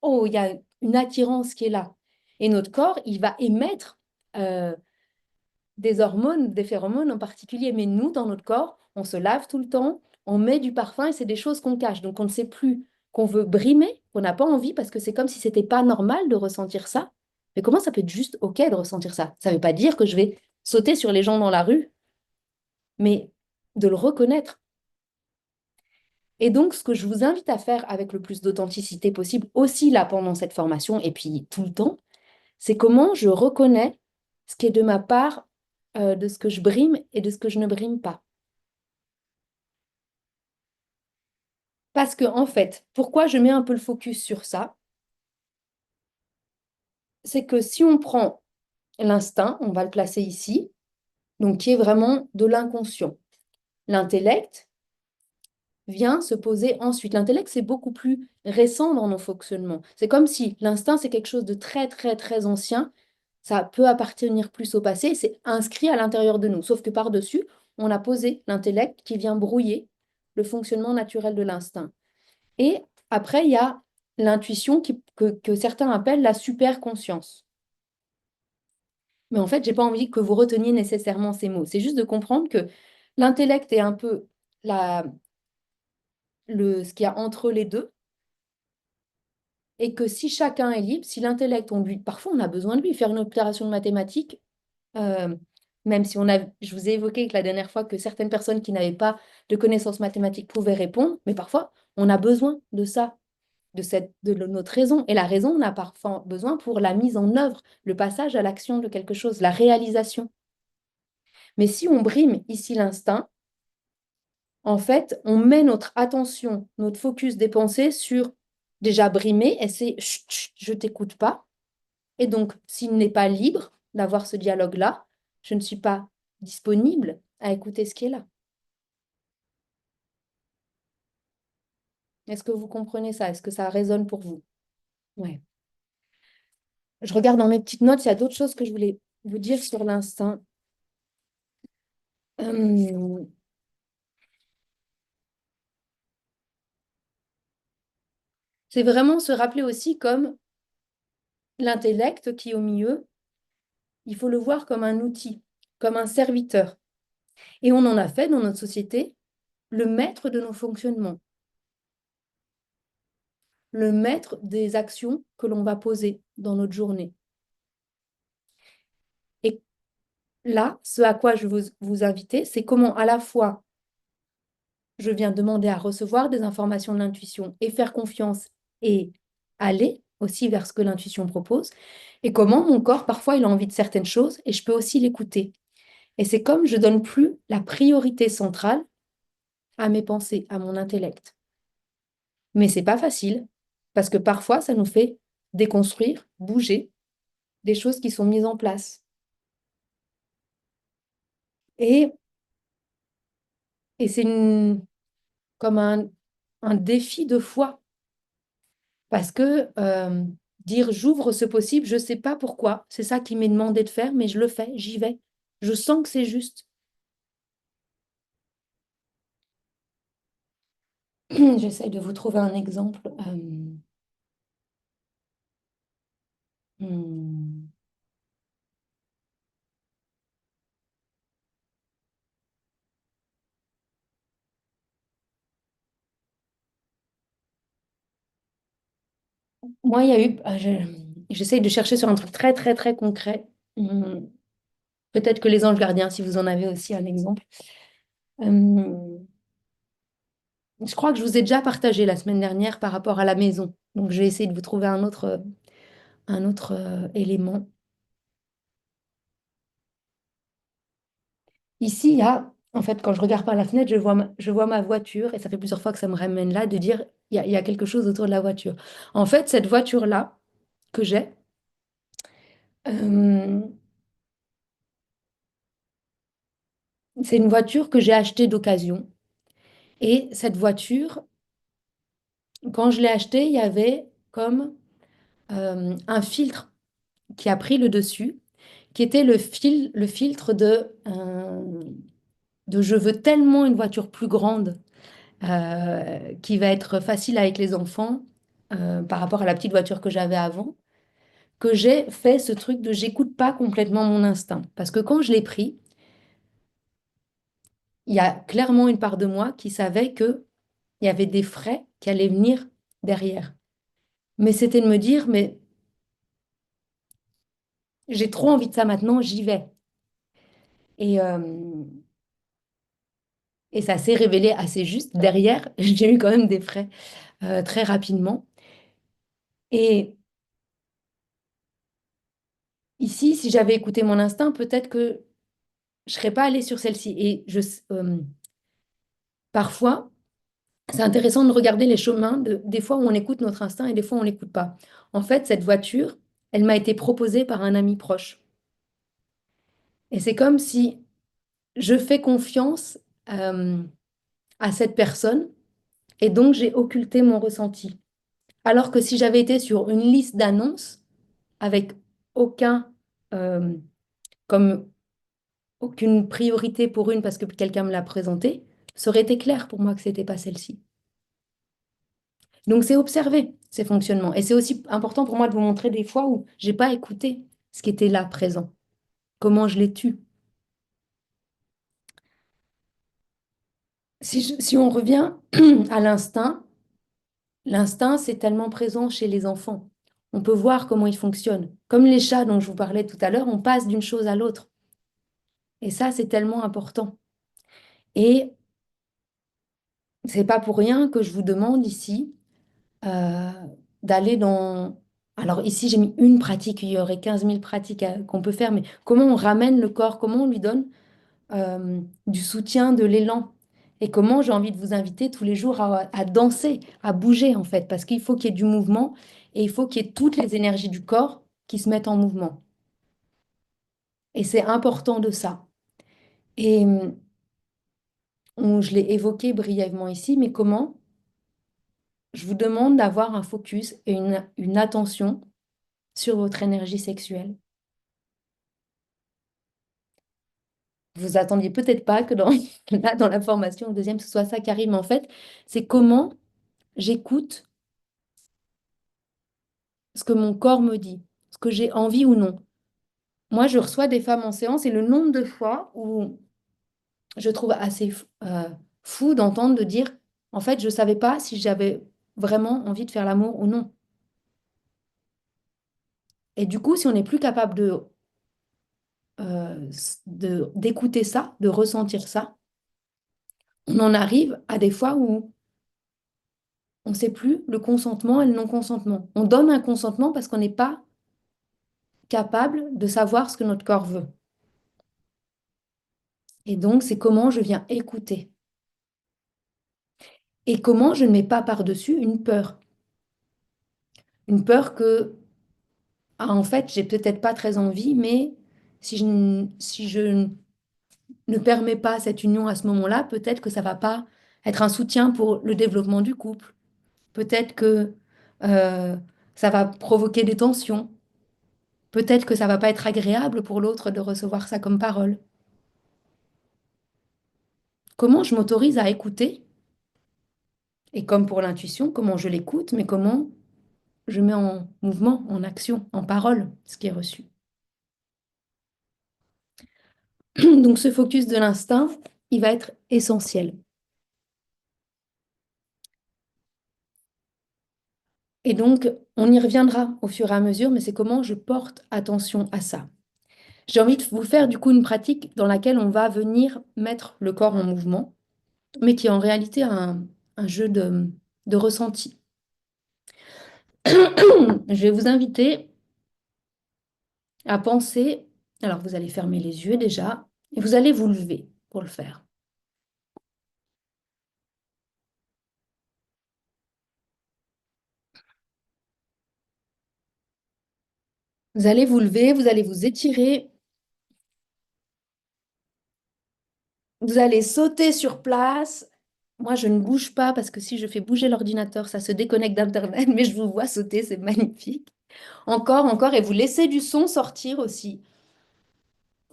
oh, il y a une attirance qui est là. Et notre corps, il va émettre euh, des hormones, des phéromones en particulier. Mais nous, dans notre corps, on se lave tout le temps, on met du parfum et c'est des choses qu'on cache. Donc on ne sait plus qu'on veut brimer, qu'on n'a pas envie parce que c'est comme si c'était pas normal de ressentir ça. Mais comment ça peut être juste OK de ressentir ça? Ça ne veut pas dire que je vais sauter sur les gens dans la rue, mais de le reconnaître. Et donc, ce que je vous invite à faire avec le plus d'authenticité possible, aussi là pendant cette formation et puis tout le temps, c'est comment je reconnais ce qui est de ma part, de ce que je brime et de ce que je ne brime pas. Parce que, en fait, pourquoi je mets un peu le focus sur ça, c'est que si on prend l'instinct, on va le placer ici, donc qui est vraiment de l'inconscient. L'intellect vient se poser ensuite. L'intellect, c'est beaucoup plus récent dans nos fonctionnements. C'est comme si l'instinct, c'est quelque chose de très, très, très ancien. Ça peut appartenir plus au passé, c'est inscrit à l'intérieur de nous. Sauf que par-dessus, on a posé l'intellect qui vient brouiller le fonctionnement naturel de l'instinct. Et après, il y a l'intuition que certains appellent la superconscience. Mais en fait, j'ai pas envie que vous reteniez nécessairement ces mots. C'est juste de comprendre que l'intellect est un peu ce qu'il y a entre les deux. Et que si chacun est libre, si l'intellect, parfois on a besoin de lui, faire une opération de mathématiques, euh, même si je vous ai évoqué que la dernière fois que certaines personnes qui n'avaient pas de connaissances mathématiques pouvaient répondre, mais parfois on a besoin de ça, de notre raison. Et la raison, on a parfois besoin pour la mise en œuvre, le passage à l'action de quelque chose, la réalisation. Mais si on brime ici l'instinct, en fait, on met notre attention, notre focus des pensées sur déjà brimer, et c'est chut, chut, je t'écoute pas. Et donc, s'il n'est pas libre d'avoir ce dialogue-là, je ne suis pas disponible à écouter ce qui est là. Est-ce que vous comprenez ça? Est-ce que ça résonne pour vous? Ouais. Je regarde dans mes petites notes, il y a d'autres choses que je voulais vous dire sur l'instinct. Hum, C'est vraiment se rappeler aussi comme l'intellect qui est au milieu, il faut le voir comme un outil, comme un serviteur. Et on en a fait dans notre société le maître de nos fonctionnements, le maître des actions que l'on va poser dans notre journée. Et là, ce à quoi je veux vous inviter, c'est comment à la fois je viens demander à recevoir des informations de l'intuition et faire confiance et aller aussi vers ce que l'intuition propose, et comment mon corps, parfois, il a envie de certaines choses et je peux aussi l'écouter. Et c'est comme je donne plus la priorité centrale à mes pensées, à mon intellect. Mais c'est pas facile, parce que parfois, ça nous fait déconstruire, bouger des choses qui sont mises en place. Et, et c'est comme un défi de foi, parce que dire j'ouvre ce possible, je ne sais pas pourquoi, c'est ça qui m'est demandé de faire, mais je le fais, j'y vais. Je sens que c'est juste. J'essaye de vous trouver un exemple. Hmm. Moi, il y a eu, j'essaye de chercher sur un truc très, très, très concret. Hmm. Peut-être que les anges gardiens, si vous en avez aussi un exemple. Euh, je crois que je vous ai déjà partagé la semaine dernière par rapport à la maison. Donc, je vais essayer de vous trouver un autre élément. Ici, il y a, en fait, quand je regarde par la fenêtre, je vois ma voiture et ça fait plusieurs fois que ça me ramène là de dire, il y a quelque chose autour de la voiture. En fait, cette voiture-là que j'ai, euh, c'est une voiture que j'ai achetée d'occasion. Et cette voiture, quand je l'ai achetée, il y avait comme un filtre qui a pris le dessus, qui était le filtre de je veux tellement une voiture plus grande qui va être facile avec les enfants par rapport à la petite voiture que j'avais avant, que j'ai fait ce truc de j'écoute pas complètement mon instinct. Parce que quand je l'ai pris, il y a clairement une part de moi qui savait que il y avait des frais qui allaient venir derrière. Mais c'était de me dire, mais j'ai trop envie de ça maintenant, j'y vais. Et, euh, et ça s'est révélé assez juste. Derrière, j'ai eu quand même des frais très rapidement. Et ici, si j'avais écouté mon instinct, peut-être que je serais pas allée sur celle-ci. Et parfois, c'est intéressant de regarder les chemins des fois où on écoute notre instinct et des fois où on l'écoute pas. En fait, cette voiture, elle m'a été proposée par un ami proche. Et c'est comme si je fais confiance euh, à cette personne et donc j'ai occulté mon ressenti. Alors que si j'avais été sur une liste d'annonces avec aucun, euh, comme aucune priorité pour une parce que quelqu'un me l'a présentée, ça aurait été clair pour moi que c'était pas celle-ci. Donc c'est observer ces fonctionnements. Et c'est aussi important pour moi de vous montrer des fois où j'ai pas écouté ce qui était là présent, comment je l'ai tu. Si on revient à l'instinct, l'instinct, c'est tellement présent chez les enfants. On peut voir comment ils fonctionnent. Comme les chats dont je vous parlais tout à l'heure, on passe d'une chose à l'autre. Et ça, c'est tellement important. Et c'est pas pour rien que je vous demande ici euh, d'aller dans... Alors ici, j'ai mis une pratique, il y aurait 15 000 pratiques qu'on peut faire, mais comment on ramène le corps, comment on lui donne du soutien, de l'élan. Et comment j'ai envie de vous inviter tous les jours à danser, à bouger en fait, parce qu'il faut qu'il y ait du mouvement et il faut qu'il y ait toutes les énergies du corps qui se mettent en mouvement. Et c'est important de ça. Et je l'ai évoqué brièvement ici, mais comment? Je vous demande d'avoir un focus et une attention sur votre énergie sexuelle. Vous attendiez peut-être pas que là, dans la formation, au deuxième, ce soit ça qui arrive, mais en fait, c'est comment j'écoute ce que mon corps me dit, ce que j'ai envie ou non. Moi, je reçois des femmes en séance et le nombre de fois où je trouve assez fou d'entendre de dire, en fait, je ne savais pas si j'avais vraiment envie de faire l'amour ou non. Et du coup, si on n'est plus capable d'écouter ça, de ressentir ça, on en arrive à des fois où on ne sait plus le consentement et le non-consentement. On donne un consentement parce qu'on n'est pas capable de savoir ce que notre corps veut. Et donc, c'est comment je viens écouter. Et comment je ne mets pas par-dessus une peur. Une peur que, ah, en fait, j'ai peut-être pas très envie, mais si je ne permets pas cette union à ce moment-là, peut-être que ça va pas être un soutien pour le développement du couple. Peut-être que euh, ça va provoquer des tensions. Peut-être que ça va pas être agréable pour l'autre de recevoir ça comme parole. Comment je m'autorise à écouter? Et comme pour l'intuition, comment je l'écoute, mais comment je mets en mouvement, en action, en parole ce qui est reçu. Donc ce focus de l'instinct, il va être essentiel. Et donc, on y reviendra au fur et à mesure, mais c'est comment je porte attention à ça. J'ai envie de vous faire du coup une pratique dans laquelle on va venir mettre le corps en mouvement, mais qui est en réalité un jeu de ressenti. Je vais vous inviter à penser, alors vous allez fermer les yeux déjà, et vous allez vous lever pour le faire. Vous allez vous lever, vous allez vous étirer, vous allez sauter sur place. Moi, je ne bouge pas parce que si je fais bouger l'ordinateur, ça se déconnecte d'Internet, mais je vous vois sauter, c'est magnifique. Encore, encore, et vous laissez du son sortir aussi.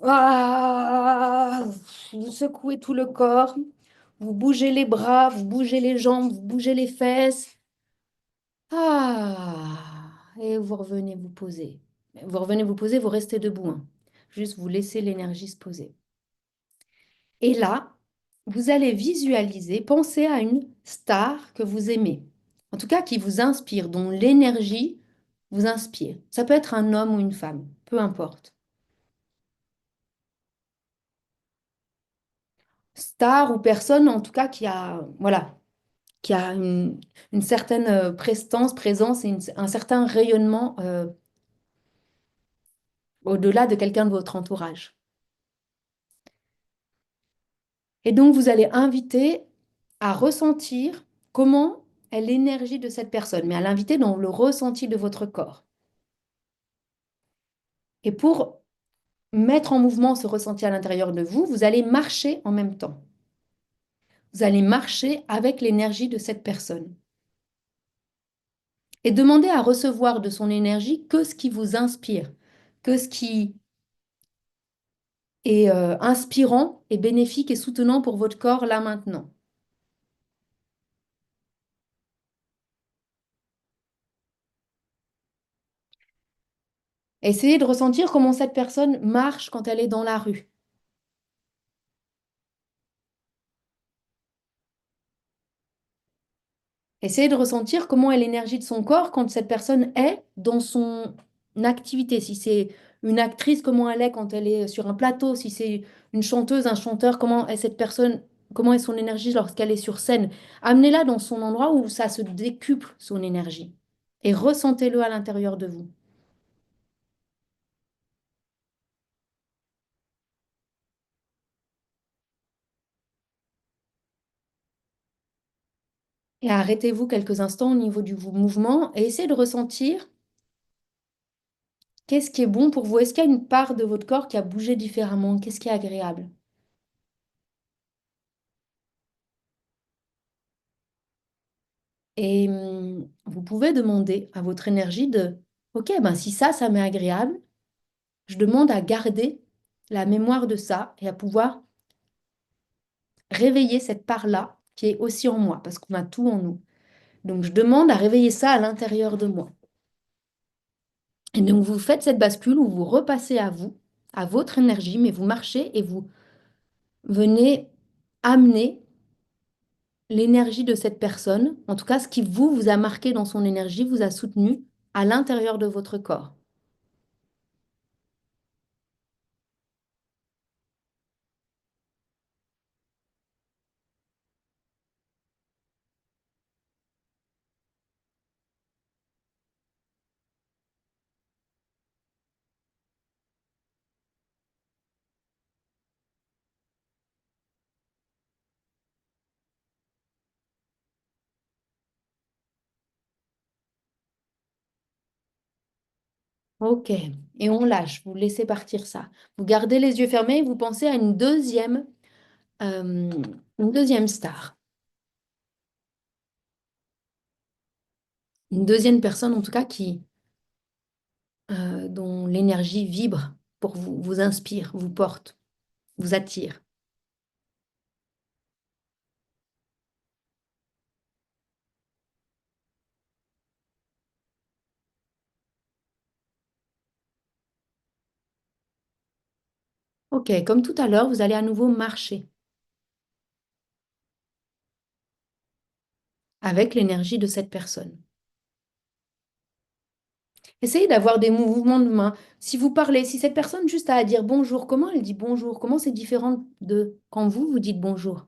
Ah, vous secouez tout le corps, vous bougez les bras, vous bougez les jambes, vous bougez les fesses. Ah, et vous revenez vous poser. Vous revenez vous poser, vous restez debout, hein. Juste vous laissez l'énergie se poser. Et là, vous allez visualiser, penser à une star que vous aimez, en tout cas qui vous inspire, dont l'énergie vous inspire. Ça peut être un homme ou une femme, peu importe. Star ou personne, en tout cas, qui a, voilà, qui a une certaine prestance, présence et un certain rayonnement au-delà de quelqu'un de votre entourage. Et donc, vous allez inviter à ressentir comment est l'énergie de cette personne, mais à l'inviter dans le ressenti de votre corps. Et pour mettre en mouvement ce ressenti à l'intérieur de vous, vous allez marcher en même temps. Vous allez marcher avec l'énergie de cette personne. Et demander à recevoir de son énergie que ce qui vous inspire, que ce qui est inspirant et bénéfique et soutenant pour votre corps là maintenant. Essayez de ressentir comment cette personne marche quand elle est dans la rue. Essayez de ressentir comment est l'énergie de son corps quand cette personne est dans son activité. Si c'est une actrice, comment elle est quand elle est sur un plateau. Si c'est une chanteuse, un chanteur, comment est cette personne, comment est son énergie lorsqu'elle est sur scène. Amenez-la dans son endroit où ça se décuple son énergie. Et ressentez-le à l'intérieur de vous. Et arrêtez-vous quelques instants au niveau du mouvement et essayez de ressentir qu'est-ce qui est bon pour vous. Est-ce qu'il y a une part de votre corps qui a bougé différemment? Qu'est-ce qui est agréable? Et vous pouvez demander à votre énergie de, OK, ben si ça m'est agréable, je demande à garder la mémoire de ça et à pouvoir réveiller cette part-là qui est aussi en moi, parce qu'on a tout en nous. Donc, je demande à réveiller ça à l'intérieur de moi. Et donc, vous faites cette bascule où vous repassez à vous, à votre énergie, mais vous marchez et vous venez amener l'énergie de cette personne, en tout cas ce qui vous a marqué dans son énergie, vous a soutenu à l'intérieur de votre corps. Ok, et on lâche, vous laissez partir ça. Vous gardez les yeux fermés et vous pensez à euh, une deuxième star, une deuxième personne en tout cas dont l'énergie vibre pour vous, vous inspire, vous porte, vous attire. Ok, comme tout à l'heure, vous allez à nouveau marcher avec l'énergie de cette personne. Essayez d'avoir des mouvements de main. Si vous parlez, si cette personne juste a à dire bonjour, comment elle dit bonjour? Comment c'est différent de quand vous dites bonjour?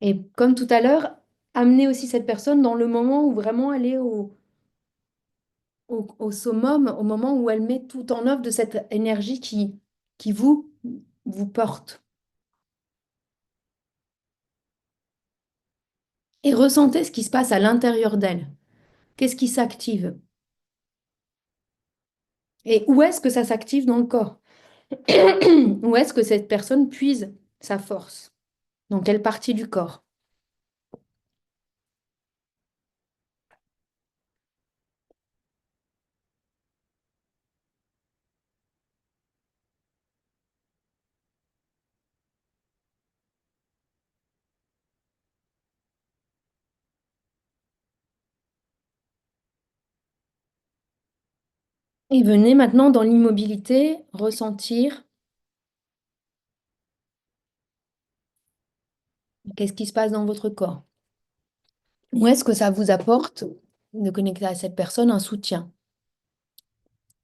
Et comme tout à l'heure, amenez aussi cette personne dans le moment où vraiment elle est au summum, au moment où elle met tout en œuvre de cette énergie qui vous porte. Et ressentez ce qui se passe à l'intérieur d'elle. Qu'est-ce qui s'active? Et où est-ce que ça s'active dans le corps? Où est-ce que cette personne puise sa force? Dans quelle partie du corps? Et venez maintenant dans l'immobilité ressentir qu'est-ce qui se passe dans votre corps. Où est-ce que ça vous apporte de connecter à cette personne un soutien,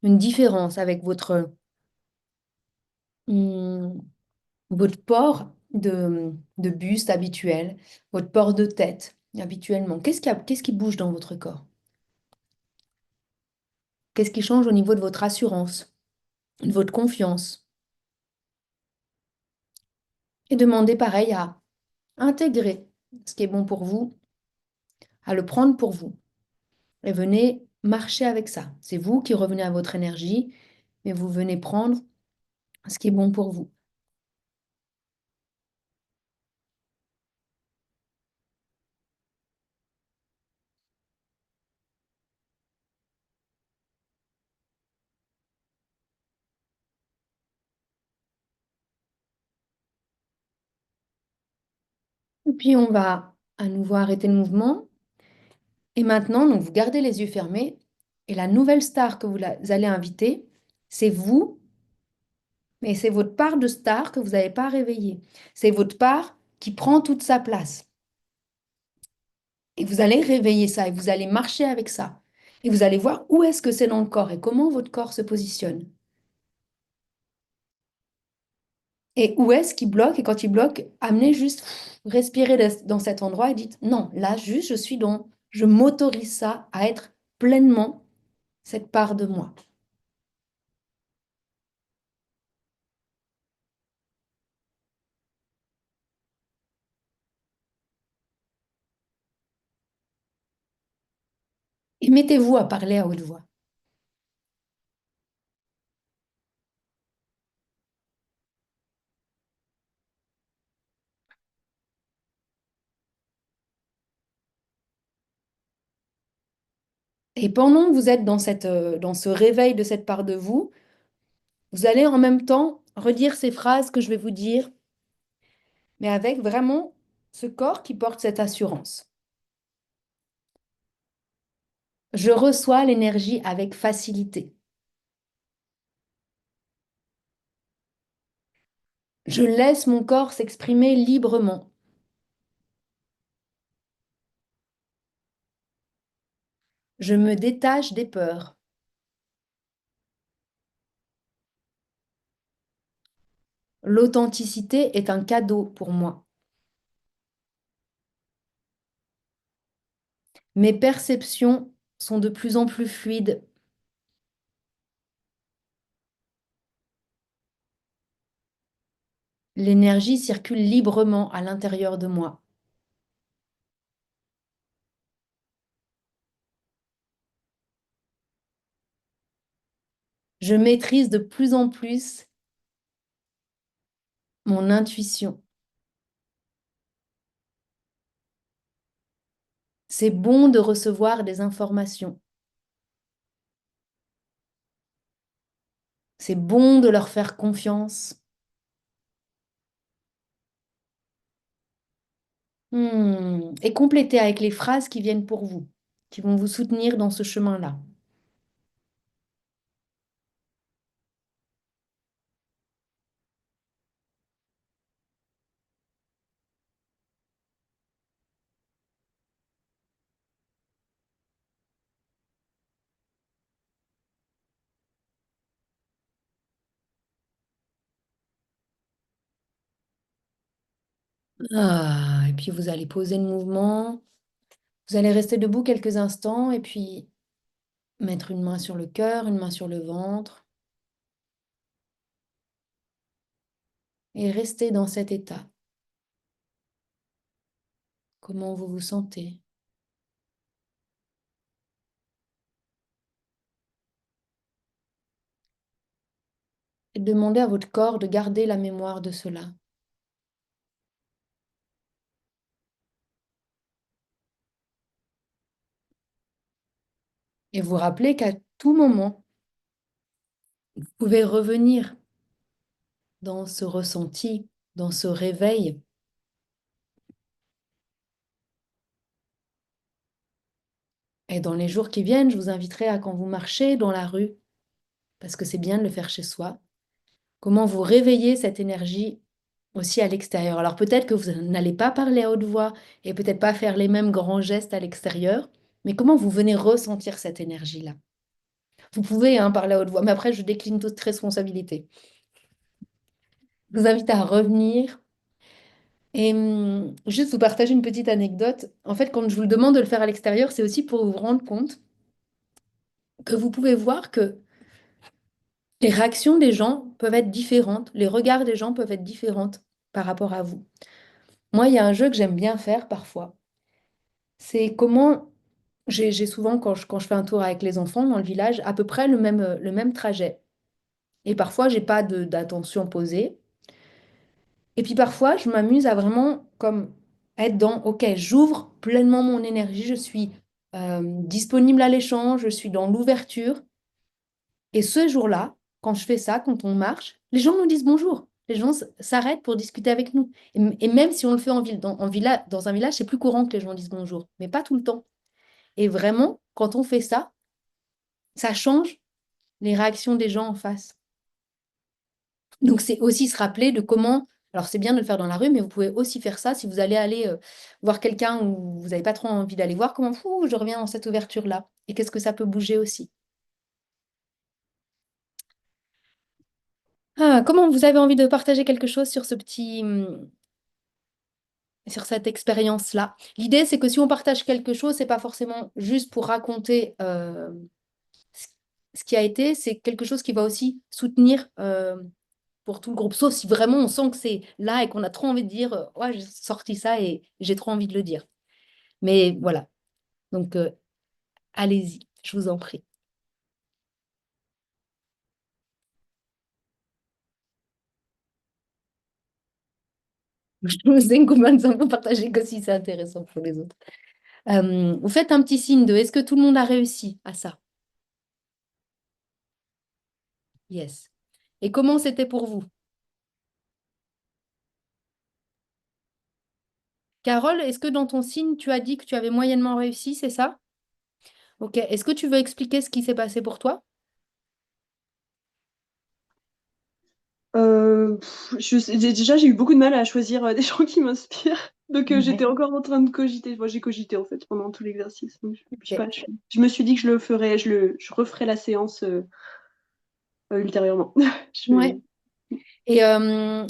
une différence avec hum, votre port de buste habituel, votre port de tête habituellement. Qu'est-ce qui bouge dans votre corps? Qu'est-ce qui change au niveau de votre assurance, de votre confiance? Et demandez pareil à intégrer ce qui est bon pour vous, à le prendre pour vous. Et venez marcher avec ça. C'est vous qui revenez à votre énergie, mais vous venez prendre ce qui est bon pour vous. Et puis on va à nouveau arrêter le mouvement. Et maintenant, donc vous gardez les yeux fermés. Et la nouvelle star que allez inviter, c'est vous, mais c'est votre part de star que vous n'avez pas réveillée. C'est votre part qui prend toute sa place. Et vous allez réveiller ça et vous allez marcher avec ça. Et vous allez voir où est-ce que c'est dans le corps et comment votre corps se positionne. Et où est-ce qu'il bloque? Et quand il bloque, amenez juste, respirez dans cet endroit et dites, non, là, juste, je Je m'autorise ça à être pleinement cette part de moi. Et mettez-vous à parler à haute voix. Et pendant que vous êtes dans ce réveil de cette part de vous, vous allez en même temps redire ces phrases que je vais vous dire, mais avec vraiment ce corps qui porte cette assurance. Je reçois l'énergie avec facilité. Je laisse mon corps s'exprimer librement. Je me détache des peurs. L'authenticité est un cadeau pour moi. Mes perceptions sont de plus en plus fluides. L'énergie circule librement à l'intérieur de moi. Je maîtrise de plus en plus mon intuition. C'est bon de recevoir des informations. C'est bon de leur faire confiance. Et complétez avec les phrases qui viennent pour vous, qui vont vous soutenir dans ce chemin-là. Et puis vous allez poser le mouvement. Vous allez rester debout quelques instants et puis mettre une main sur le cœur, une main sur le ventre et rester dans cet état. Comment vous vous sentez? Et demandez à votre corps de garder la mémoire de cela. Et vous rappelez qu'à tout moment, vous pouvez revenir dans ce ressenti, dans ce réveil. Et dans les jours qui viennent, je vous inviterai à quand vous marchez dans la rue, parce que c'est bien de le faire chez soi, comment vous réveillez cette énergie aussi à l'extérieur. Alors peut-être que vous n'allez pas parler à haute voix et peut-être pas faire les mêmes grands gestes à l'extérieur, mais comment vous venez ressentir cette énergie-là? Vous pouvez parler à haute voix, mais après je décline toute responsabilité. Je vous invite à revenir et juste vous partager une petite anecdote. En fait, quand je vous le demande de le faire à l'extérieur, c'est aussi pour vous rendre compte que vous pouvez voir que les réactions des gens peuvent être différentes, les regards des gens peuvent être différentes par rapport à vous. Moi, il y a un jeu que j'aime bien faire parfois. C'est comment j'ai souvent, quand je fais un tour avec les enfants dans le village, à peu près le même trajet. Et parfois, j'ai pas d'attention posée. Et puis parfois, je m'amuse à vraiment comme être dans, OK, j'ouvre pleinement mon énergie, je suis disponible à l'échange, je suis dans l'ouverture. Et ce jour-là, quand je fais ça, quand on marche, les gens nous disent bonjour. Les gens s'arrêtent pour discuter avec nous. Et même si on le fait dans un village, c'est plus courant que les gens disent bonjour, mais pas tout le temps. Et vraiment, quand on fait ça, ça change les réactions des gens en face. Donc, c'est aussi se rappeler de comment. Alors, c'est bien de le faire dans la rue, mais vous pouvez aussi faire ça si vous allez aller voir quelqu'un où vous n'avez pas trop envie d'aller voir, comment fou, je reviens dans cette ouverture-là. Et qu'est-ce que ça peut bouger aussi. Comment vous avez envie de partager quelque chose sur ce petit, sur cette expérience-là. L'idée, c'est que si on partage quelque chose, c'est pas forcément juste pour raconter ce ce qui a été, c'est quelque chose qui va aussi soutenir pour tout le groupe. Sauf si vraiment on sent que c'est là et qu'on a trop envie de dire, ouais, j'ai sorti ça et j'ai trop envie de le dire. Mais voilà, donc allez-y, je vous en prie. Je vous ai combien de temps pour partager que si c'est intéressant pour les autres. Vous faites un petit signe de est-ce que tout le monde a réussi à ça? Yes. Et comment c'était pour vous? Carole, est-ce que dans ton signe, tu as dit que tu avais moyennement réussi, c'est ça? Ok. Est-ce que tu veux expliquer ce qui s'est passé pour toi? Déjà, j'ai eu beaucoup de mal à choisir des gens qui m'inspirent. Donc, j'étais Ouais. encore en train de cogiter. Moi, j'ai cogité, en fait, pendant tout l'exercice. Donc, je sais Ok. pas, je me suis dit que je le ferais, je referai la séance ultérieurement. Ouais. Je... Et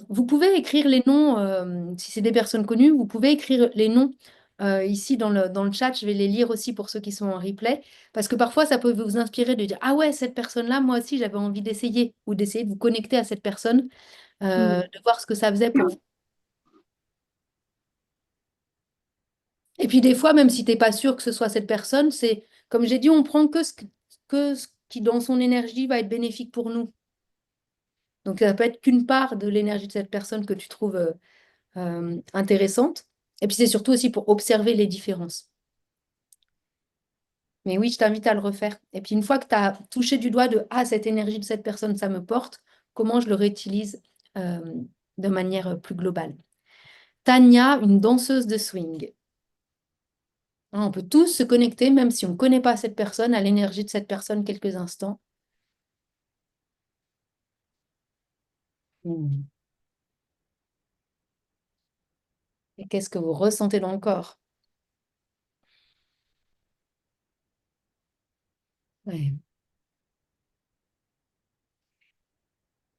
vous pouvez écrire les noms, si c'est des personnes connues, vous pouvez écrire les noms ici dans le chat. Je vais les lire aussi pour ceux qui sont en replay, parce que parfois ça peut vous inspirer de dire, ah ouais, cette personne-là, moi aussi j'avais envie d'essayer, ou d'essayer de vous connecter à cette personne, Mm. de voir ce que ça faisait pour vous. Et puis des fois, même si tu n'es pas sûr que ce soit cette personne, c'est, comme j'ai dit, on prend que ce qui dans son énergie va être bénéfique pour nous. Donc ça peut être qu'une part de l'énergie de cette personne que tu trouves intéressante. Et puis c'est surtout aussi pour observer les différences. Mais oui, je t'invite à le refaire. Et puis une fois que tu as touché du doigt de ah, cette énergie de cette personne, ça me porte, comment je le réutilise euh, de manière plus globale. Tania, une danseuse de swing. Hein, on peut tous se connecter, même si on ne connaît pas cette personne, à l'énergie de cette personne quelques instants. Hmm. Et qu'est-ce que vous ressentez dans le corps? Ouais.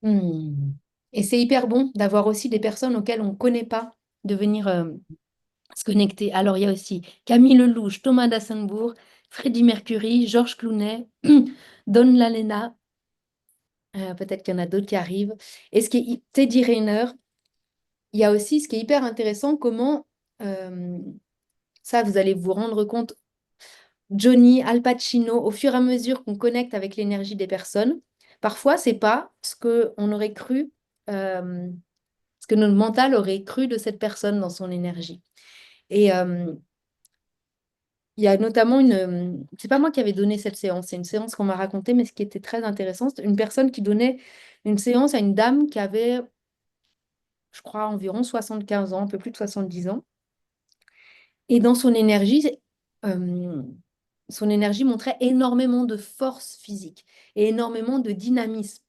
Hmm. Et c'est hyper bon d'avoir aussi des personnes auxquelles on ne connaît pas, de venir se connecter. Alors, il y a aussi Camille Lelouch, Thomas Dassenbourg, Freddie Mercury, Georges Clooney, Don Lalena, peut-être qu'il y en a d'autres qui arrivent. Et ce qui est Teddy Rayner, il y a aussi ce qui est hyper intéressant, comment, euh, ça, vous allez vous rendre compte, Johnny, Al Pacino, au fur et à mesure qu'on connecte avec l'énergie des personnes, parfois, c'est pas ce qu'on aurait cru, euh, ce que notre mental aurait cru de cette personne dans son énergie. Et il y a notamment c'est pas moi qui avais donné cette séance, c'est une séance qu'on m'a racontée, mais ce qui était très intéressant, c'était une personne qui donnait une séance à une dame qui avait, je crois, environ 75 ans, un peu plus de 70 ans. Et dans euh, son énergie montrait énormément de force physique et énormément de dynamisme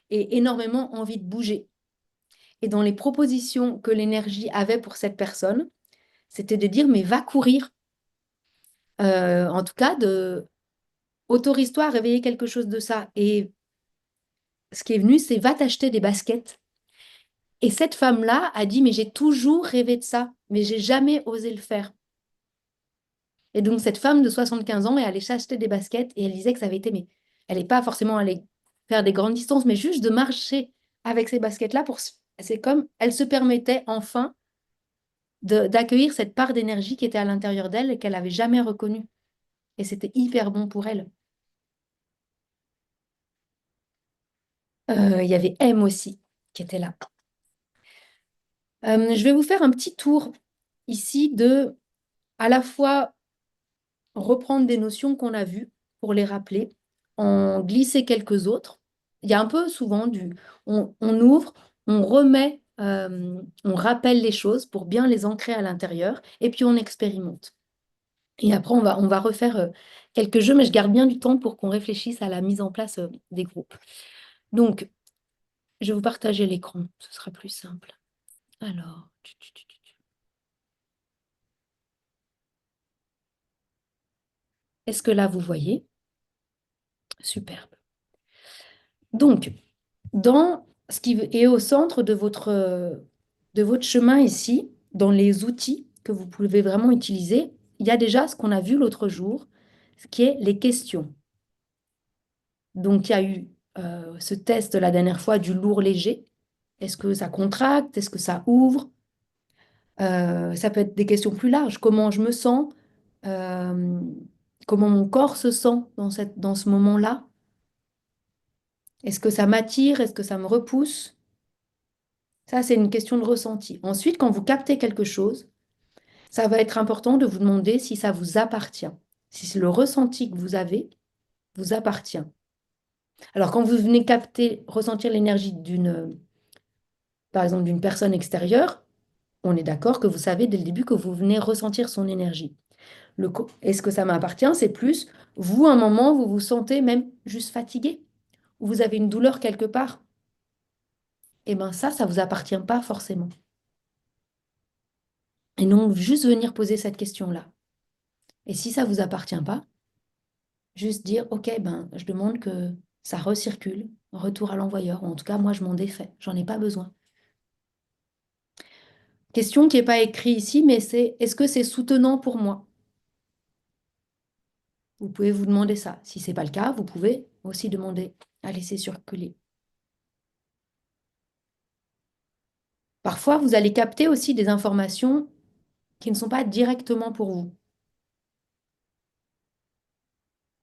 et énormément envie de bouger. Et dans les propositions que l'énergie avait pour cette personne, c'était de dire, mais va courir. En tout cas, autorise-toi à réveiller quelque chose de ça. Et ce qui est venu, c'est va t'acheter des baskets. Et cette femme-là a dit, mais j'ai toujours rêvé de ça, mais j'ai jamais osé le faire. Et donc, cette femme de 75 ans est allée s'acheter des baskets et elle disait que ça avait été, mais elle n'est pas forcément allée faire des grandes distances, mais juste de marcher avec ces baskets-là, c'est comme elle se permettait enfin d'accueillir cette part d'énergie qui était à l'intérieur d'elle et qu'elle n'avait jamais reconnue. Et c'était hyper bon pour elle. Il y avait M aussi qui était là. Je vais vous faire un petit tour ici de à la fois reprendre des notions qu'on a vues pour les rappeler, en glisser quelques autres. Il y a un peu souvent on ouvre, on remet, on rappelle les choses pour bien les ancrer à l'intérieur et puis on expérimente. Et après, on va refaire quelques jeux, mais je garde bien du temps pour qu'on réfléchisse à la mise en place des groupes. Donc, je vais vous partager l'écran, ce sera plus simple. Alors, est-ce que là, vous voyez? Superbe. Donc, dans ce qui est au centre de votre chemin ici, dans les outils que vous pouvez vraiment utiliser, il y a déjà ce qu'on a vu l'autre jour, ce qui est les questions. Donc, il y a eu ce test la dernière fois du lourd-léger. Est-ce que ça contracte? Est-ce que ça ouvre? Ça peut être des questions plus larges. Comment je me sens? Euh, comment mon corps se sent dans ce moment-là? Est-ce que ça m'attire? Est-ce que ça me repousse? Ça, c'est une question de ressenti. Ensuite, quand vous captez quelque chose, ça va être important de vous demander si ça vous appartient, si le ressenti que vous avez vous appartient. Alors, quand vous venez capter, ressentir l'énergie par exemple, d'une personne extérieure, on est d'accord que vous savez dès le début que vous venez ressentir son énergie. Est-ce que ça m'appartient? C'est plus, vous, à un moment, vous vous sentez même juste fatigué, ou vous avez une douleur quelque part. Eh bien, ça vous appartient pas forcément. Et donc, juste venir poser cette question-là. Et si ça vous appartient pas, juste dire, OK, ben, je demande que ça recircule, retour à l'envoyeur, ou en tout cas, moi, je m'en défais, j'en ai pas besoin. Question qui n'est pas écrite ici, mais c'est, est-ce que c'est soutenant pour moi? Vous pouvez vous demander ça. Si ce n'est pas le cas, vous pouvez aussi demander à laisser circuler. Parfois, vous allez capter aussi des informations qui ne sont pas directement pour vous.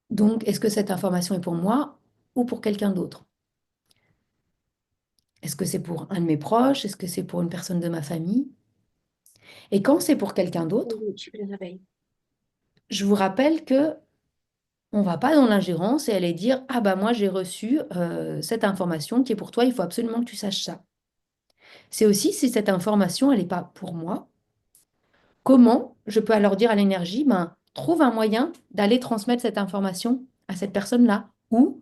Donc, est-ce que cette information est pour moi ou pour quelqu'un d'autre? Est-ce que c'est pour un de mes proches? Est-ce que c'est pour une personne de ma famille? Et quand c'est pour quelqu'un d'autre, Oui, je suis la veille. je vous rappelle que on va pas dans l'ingérence et aller dire, ah bah moi j'ai reçu cette information qui est pour toi, il faut absolument que tu saches ça. C'est aussi si cette information elle n'est pas pour moi, comment je peux alors dire à l'énergie, ben trouve un moyen d'aller transmettre cette information à cette personne-là. Ou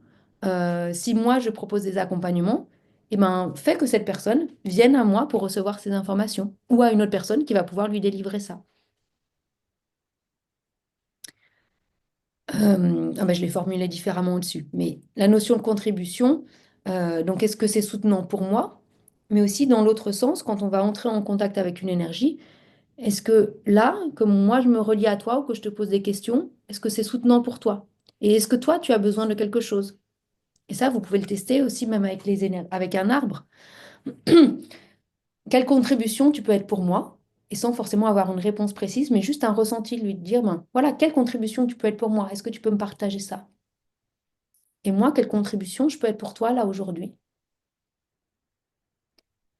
si moi je propose des accompagnements, et ben fais que cette personne vienne à moi pour recevoir ces informations ou à une autre personne qui va pouvoir lui délivrer ça. Ah ben, je l'ai formulé différemment au-dessus. Mais la notion de contribution, donc est-ce que c'est soutenant pour moi? Mais aussi dans l'autre sens, quand on va entrer en contact avec une énergie, est-ce que là, comme moi je me relie à toi ou que je te pose des questions, est-ce que c'est soutenant pour toi? Et est-ce que toi, tu as besoin de quelque chose? Et ça, vous pouvez le tester aussi même avec avec un arbre. Quelle contribution tu peux être pour moi? Et sans forcément avoir une réponse précise, mais juste un ressenti, lui dire, ben, voilà, quelle contribution tu peux être pour moi? Est-ce que tu peux me partager ça? Et moi, quelle contribution je peux être pour toi là aujourd'hui?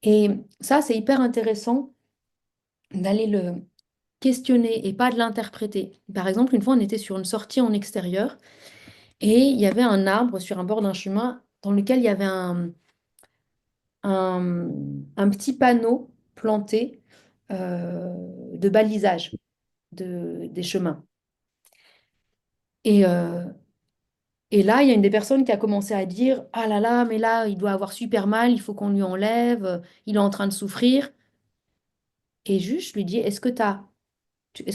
Et ça, c'est hyper intéressant d'aller le questionner et pas de l'interpréter. Par exemple, une fois, on était sur une sortie en extérieur et il y avait un arbre sur un bord d'un chemin dans lequel il y avait un, un petit panneau planté de balisage des chemins. Et, euh, et là, il y a une des personnes qui a commencé à dire, ah là là, mais là, il doit avoir super mal, il faut qu'on lui enlève, il est en train de souffrir. Et juste, je lui dis, est-ce que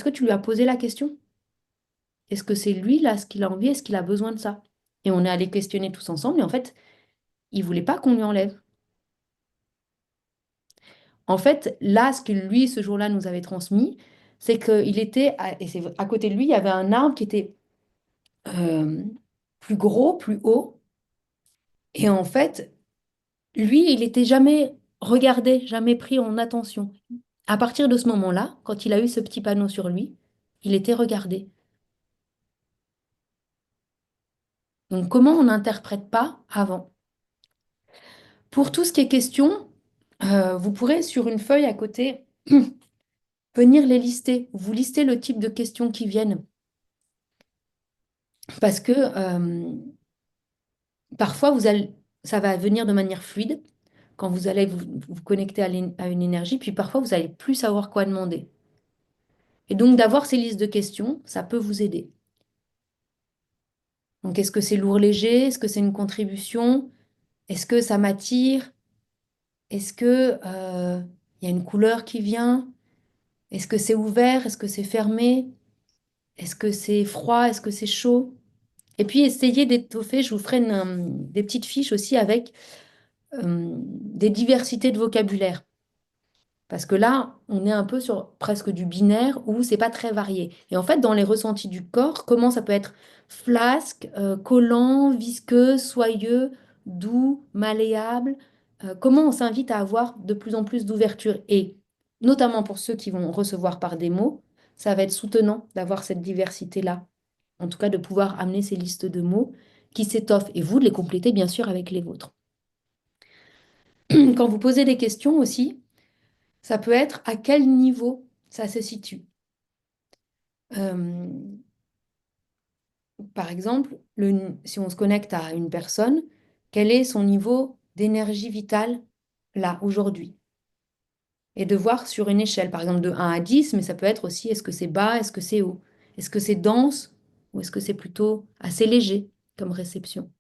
tu lui as posé la question? Est-ce que c'est lui, là, ce qu'il a envie? Est-ce qu'il a besoin de ça? Et on est allé questionner tous ensemble. Et en fait, il voulait pas qu'on lui enlève. En fait, là, ce que lui, ce jour-là, nous avait transmis, c'est qu'il était, et c'est à côté de lui, il y avait un arbre qui était euh, plus gros, plus haut. Et en fait, lui, il n'était jamais regardé, jamais pris en attention. À partir de ce moment-là, quand il a eu ce petit panneau sur lui, il était regardé. Donc, comment on n'interprète pas avant? Pour tout ce qui est question, vous pourrez sur une feuille à côté venir les lister. Vous listez le type de questions qui viennent. Parce que parfois, ça va venir de manière fluide quand vous allez vous connecter à une énergie, puis parfois, vous allez plus savoir quoi demander. Et donc, d'avoir ces listes de questions, ça peut vous aider. Donc, est-ce que c'est lourd, léger? Est-ce que c'est une contribution? Est-ce que ça m'attire? Est-ce que, il y a une couleur qui vient? Est-ce que c'est ouvert? Est-ce que c'est fermé? Est-ce que c'est froid? Est-ce que c'est chaud? Et puis, essayez d'étoffer. Je vous ferai des petites fiches aussi avec des diversités de vocabulaire. Parce que là, on est un peu sur presque du binaire où c'est pas très varié. Et en fait, dans les ressentis du corps, comment ça peut être flasque, collant, visqueux, soyeux, doux, malléable, comment on s'invite à avoir de plus en plus d'ouverture. Et notamment pour ceux qui vont recevoir par des mots, ça va être soutenant d'avoir cette diversité-là. En tout cas, de pouvoir amener ces listes de mots qui s'étoffent et vous de les compléter bien sûr avec les vôtres. Quand vous posez des questions aussi, ça peut être à quel niveau ça se situe. Euh, Par exemple, si on se connecte à une personne, quel est son niveau d'énergie vitale là, aujourd'hui? Et de voir sur une échelle, par exemple de 1 à 10, mais ça peut être aussi est-ce que c'est bas, est-ce que c'est haut? Est-ce que c'est dense ou est-ce que c'est plutôt assez léger comme réception?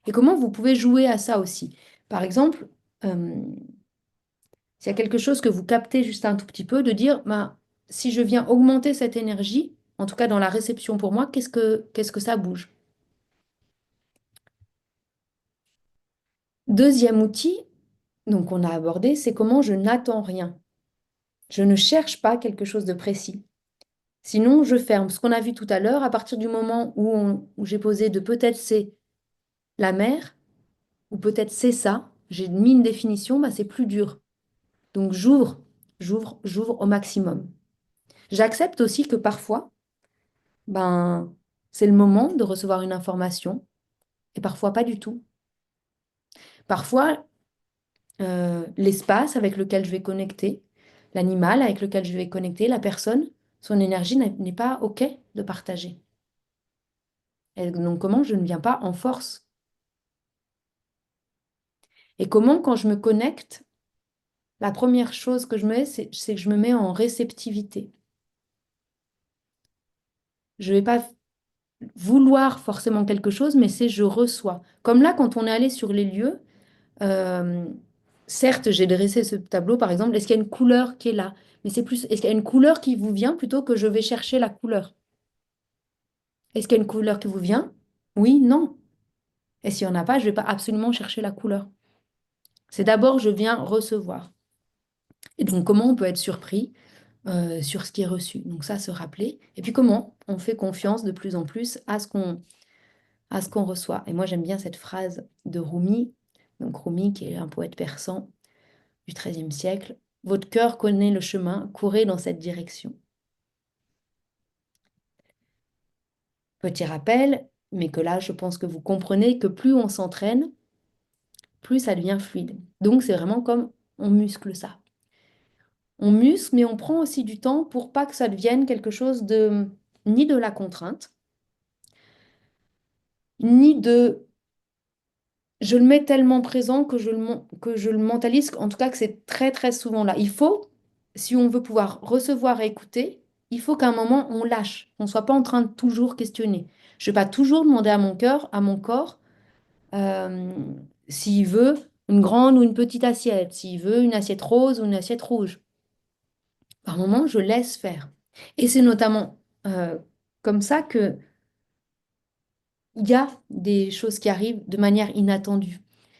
Et comment vous pouvez jouer à ça aussi? Par exemple, euh, s'il y a quelque chose que vous captez juste un tout petit peu, de dire, bah, si je viens augmenter cette énergie, en tout cas dans la réception pour moi, qu'est-ce que ça bouge? Deuxième outil, donc on a abordé, c'est comment je n'attends rien. Je ne cherche pas quelque chose de précis. Sinon, je ferme. Ce qu'on a vu tout à l'heure, à partir du moment où j'ai posé de peut-être c'est la mer, ou peut-être c'est ça, j'ai mis une définition, bah, c'est plus dur. Donc j'ouvre au maximum. J'accepte aussi que parfois, ben, c'est le moment de recevoir une information et parfois pas du tout. Parfois, l'espace avec lequel je vais connecter, l'animal avec lequel je vais connecter, la personne, son énergie n'est pas OK de partager. Et donc, comment je ne viens pas en force? Et comment, quand je me connecte, la première chose que je mets, c'est que je me mets en réceptivité. Je ne vais pas vouloir forcément quelque chose, mais c'est je reçois. Comme là, quand on est allé sur les lieux, euh, certes, j'ai dressé ce tableau, par exemple, est-ce qu'il y a une couleur qui est là? Mais c'est plus, est-ce qu'il y a une couleur qui vous vient plutôt que je vais chercher la couleur? Est-ce qu'il y a une couleur qui vous vient? Oui, non. Et s'il n'y en a pas, je ne vais pas absolument chercher la couleur. C'est d'abord, je viens recevoir. Et donc, comment on peut être surpris sur ce qui est reçu? Donc ça, se rappeler. Et puis, comment on fait confiance de plus en plus à ce qu'on reçoit. Et moi, j'aime bien cette phrase de Rumi. Donc, Rumi, qui est un poète persan du XIIIe siècle. Votre cœur connaît le chemin, courez dans cette direction. Petit rappel, mais que là, je pense que vous comprenez que plus on s'entraîne, plus ça devient fluide. Donc, c'est vraiment comme on muscle ça. On muscle, mais on prend aussi du temps pour pas que ça devienne quelque chose de ni de la contrainte, ni de je le mets tellement présent que je le mentalise, en tout cas que c'est très très souvent là. Il faut, si on veut pouvoir recevoir et écouter, il faut qu'à un moment on lâche, on ne soit pas en train de toujours questionner. Je ne vais pas toujours demander à mon cœur, à mon corps, euh, s'il veut une grande ou une petite assiette, s'il veut une assiette rose ou une assiette rouge. Par moment, je laisse faire. Et c'est notamment comme ça que il y a des choses qui arrivent de manière inattendue.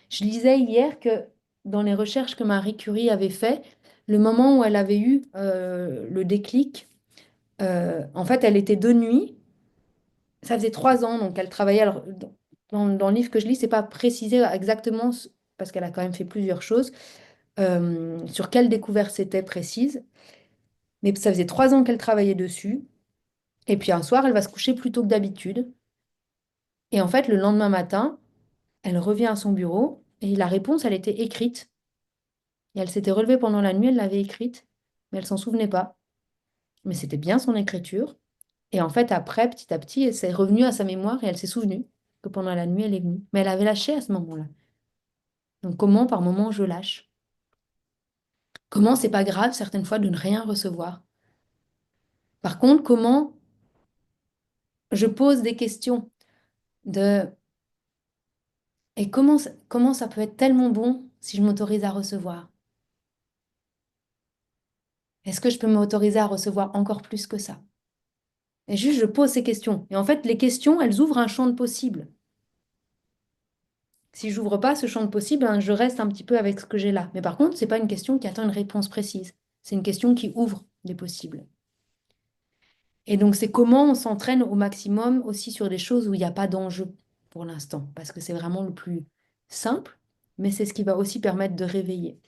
Je lisais hier que dans les recherches que Marie Curie avait fait, le moment où elle avait eu le déclic, en fait, elle était de nuit. Ça faisait 3 ans, donc elle travaillait. Alors, dans le livre que je lis, c'est pas précisé exactement, parce qu'elle a quand même fait plusieurs choses, sur quelle découverte c'était précise. Mais ça faisait 3 ans qu'elle travaillait dessus. Et puis un soir, elle va se coucher plus tôt que d'habitude. Et en fait, le lendemain matin, elle revient à son bureau et la réponse, elle était écrite. Et elle s'était relevée pendant la nuit, elle l'avait écrite, mais elle s'en souvenait pas. Mais c'était bien son écriture. Et en fait, après, petit à petit, elle s'est revenue à sa mémoire et elle s'est souvenue que pendant la nuit, elle est venue. Mais elle avait lâché à ce moment-là. Donc comment, par moment, je lâche? Comment c'est pas grave certaines fois de ne rien recevoir? Par contre, comment je pose des questions de et comment ça peut être tellement bon si je m'autorise à recevoir? Est-ce que je peux m'autoriser à recevoir encore plus que ça? Et juste, je pose ces questions. Et en fait, les questions, elles ouvrent un champ de possibles. Si j'ouvre pas ce champ de possible, hein, je reste un petit peu avec ce que j'ai là. Mais par contre, c'est pas une question qui attend une réponse précise. C'est une question qui ouvre des possibles. Et donc, c'est comment on s'entraîne au maximum aussi sur des choses où il n'y a pas d'enjeu pour l'instant, parce que c'est vraiment le plus simple, mais c'est ce qui va aussi permettre de réveiller.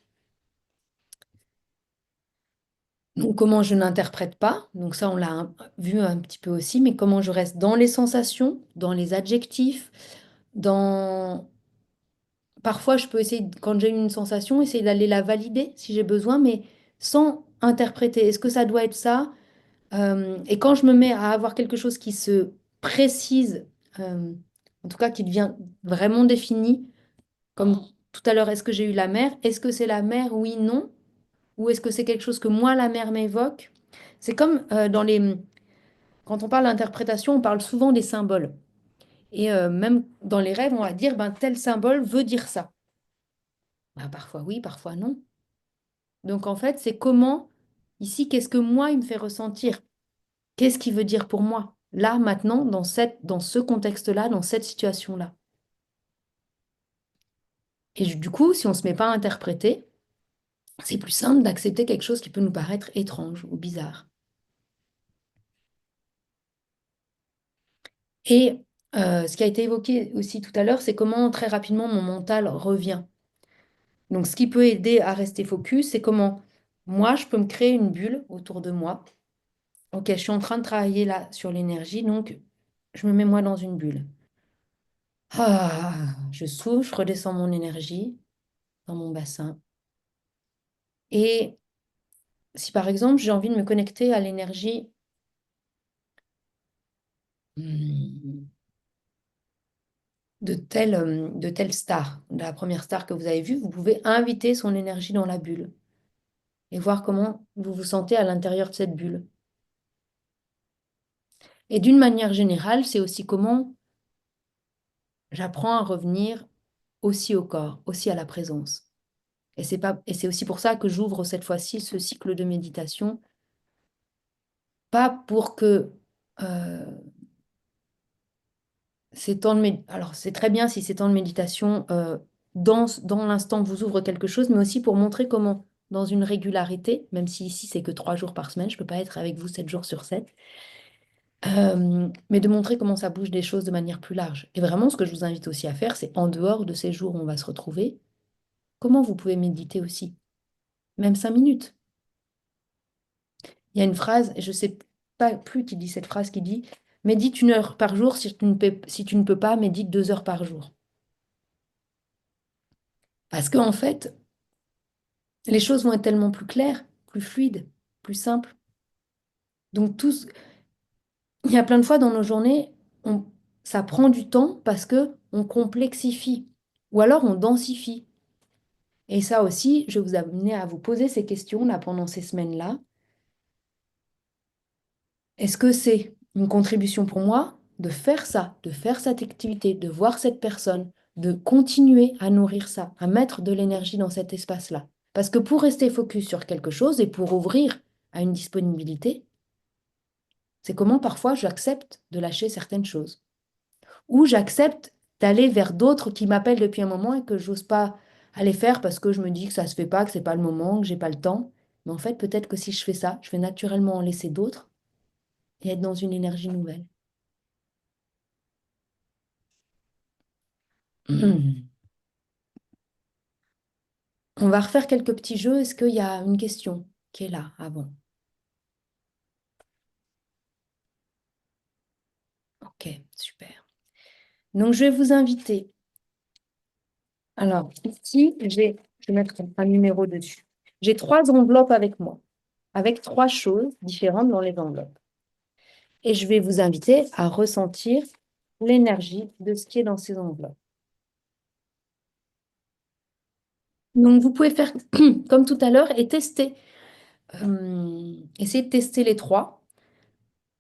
Donc, comment je n'interprète pas, donc ça, on l'a vu un petit peu aussi, mais comment je reste dans les sensations, dans les adjectifs, dans... Parfois, je peux essayer, quand j'ai une sensation, essayer d'aller la valider si j'ai besoin, mais sans interpréter. Est-ce que ça doit être ça? Et quand je me mets à avoir quelque chose qui se précise, euh, en tout cas qui devient vraiment défini, comme tout à l'heure, est-ce que j'ai eu la mer? Est-ce que c'est la mer? Oui, non. Ou est-ce que c'est quelque chose que moi, la mer m'évoque? C'est comme quand on parle d'interprétation, on parle souvent des symboles. Et même dans les rêves, on va dire, ben, tel symbole veut dire ça. Ben, parfois oui, parfois non. Donc en fait, c'est comment, ici, qu'est-ce que moi, il me fait ressentir? Qu'est-ce qu'il veut dire pour moi, là, maintenant, dans ce contexte-là, dans cette situation-là? Et du coup, si on ne se met pas à interpréter, c'est plus simple d'accepter quelque chose qui peut nous paraître étrange ou bizarre. Et ce qui a été évoqué aussi tout à l'heure, c'est comment très rapidement mon mental revient. Donc, ce qui peut aider à rester focus, c'est comment moi, je peux me créer une bulle autour de moi. Ok, je suis en train de travailler là sur l'énergie, donc je me mets moi dans une bulle. Je souffle, je redescends mon énergie dans mon bassin. Et si par exemple j'ai envie de me connecter à l'énergie hmm, de telle star, de la première star que vous avez vue, vous pouvez inviter son énergie dans la bulle et voir comment vous vous sentez à l'intérieur de cette bulle. Et d'une manière générale, c'est aussi comment j'apprends à revenir aussi au corps, aussi à la présence. Et c'est aussi pour ça que j'ouvre cette fois-ci ce cycle de méditation, pas pour que ces temps de alors c'est très bien si ces temps de méditation dans l'instant vous ouvrent quelque chose, mais aussi pour montrer comment, dans une régularité, même si ici c'est que 3 jours par semaine, je ne peux pas être avec vous 7 jours sur 7, mais de montrer comment ça bouge des choses de manière plus large. Et vraiment, ce que je vous invite aussi à faire, c'est en dehors de ces jours où on va se retrouver, comment vous pouvez méditer aussi, même 5 minutes. Il y a une phrase, je ne sais pas plus qui dit cette phrase, qui dit, médite 1 heure par jour, si tu ne peux pas, médite 2 heures par jour. Parce qu'en fait, les choses vont être tellement plus claires, plus fluides, plus simples. Donc, il y a plein de fois dans nos journées, ça prend du temps parce que on complexifie ou alors on densifie. Et ça aussi, je vais vous amener à vous poser ces questions là pendant ces semaines-là. Est-ce que c'est une contribution pour moi de faire ça, de faire cette activité, de voir cette personne, de continuer à nourrir ça, à mettre de l'énergie dans cet espace-là? Parce que pour rester focus sur quelque chose et pour ouvrir à une disponibilité, c'est comment parfois j'accepte de lâcher certaines choses. Ou j'accepte d'aller vers d'autres qui m'appellent depuis un moment et que j'ose pas aller faire parce que je me dis que ça se fait pas, que c'est pas le moment, que j'ai pas le temps. Mais en fait, peut-être que si je fais ça, je vais naturellement en laisser d'autres et être dans une énergie nouvelle. On va refaire quelques petits jeux. Est-ce qu'il y a une question qui est là avant? Ok, super. Donc, je vais vous inviter. Alors, ici, je vais mettre un numéro dessus. J'ai 3 enveloppes avec moi, avec 3 choses différentes dans les enveloppes. Et je vais vous inviter à ressentir l'énergie de ce qui est dans ces enveloppes. Donc, vous pouvez faire comme tout à l'heure et tester. Essayez de tester les 3.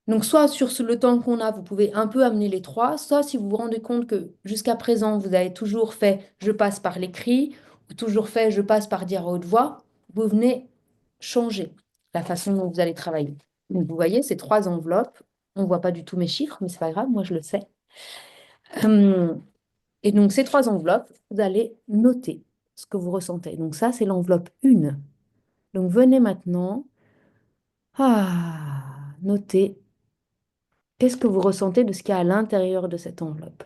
Donc, soit sur le temps qu'on a, vous pouvez un peu amener les 3, soit si vous vous rendez compte que jusqu'à présent, vous avez toujours fait je passe par l'écrit, ou toujours fait je passe par dire à haute voix, vous venez changer la façon dont vous allez travailler. Donc, vous voyez, ces 3 enveloppes, on ne voit pas du tout mes chiffres, mais c'est pas grave, moi je le sais. Et donc, ces trois enveloppes, vous allez noter ce que vous ressentez. Donc, ça, c'est l'enveloppe 1. Donc, venez maintenant noter qu'est-ce que vous ressentez de ce qu'il y a à l'intérieur de cette enveloppe.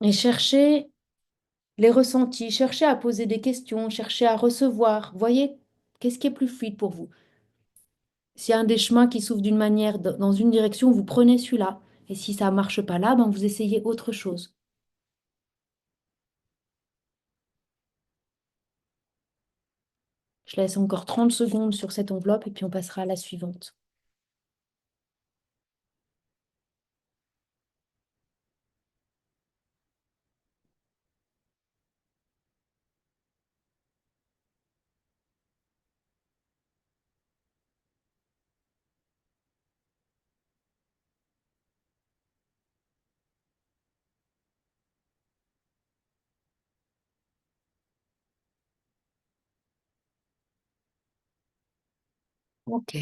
Et cherchez les ressentis, cherchez à poser des questions, cherchez à recevoir. Voyez, qu'est-ce qui est plus fluide pour vous? S'il y a un des chemins qui s'ouvre d'une manière dans une direction, vous prenez celui-là. Et si ça ne marche pas là, ben vous essayez autre chose. Je laisse encore 30 secondes sur cette enveloppe et puis on passera à la suivante. Ok.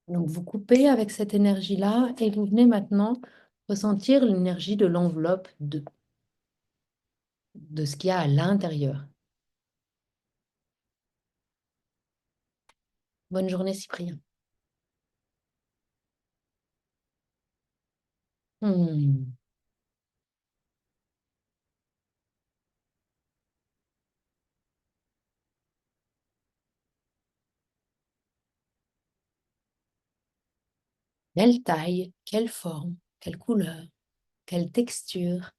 Donc vous coupez avec cette énergie-là et vous venez maintenant ressentir l'énergie de l'enveloppe de ce qu'il y a à l'intérieur. Bonne journée, Cyprien. Hmm. Quelle taille, quelle forme, quelle couleur, quelle texture,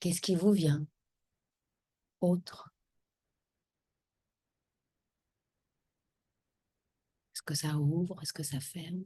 qu'est-ce qui vous vient autre? Est-ce que ça ouvre? Est-ce que ça ferme?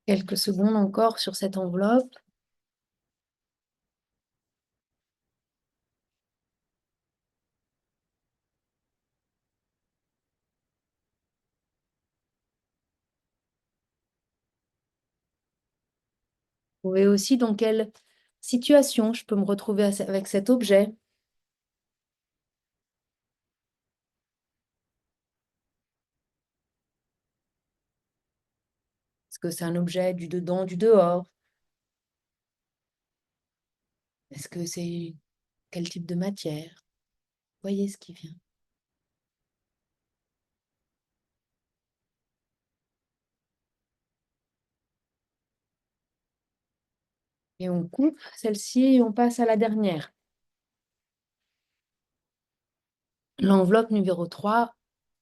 Quelques secondes encore sur cette enveloppe. Vous pouvez aussi dans quelle situation je peux me retrouver avec cet objet. Est-ce que c'est un objet du dedans, du dehors? Est-ce que c'est quel type de matière? Voyez ce qui vient. Et on coupe celle-ci et on passe à la dernière. L'enveloppe numéro 3,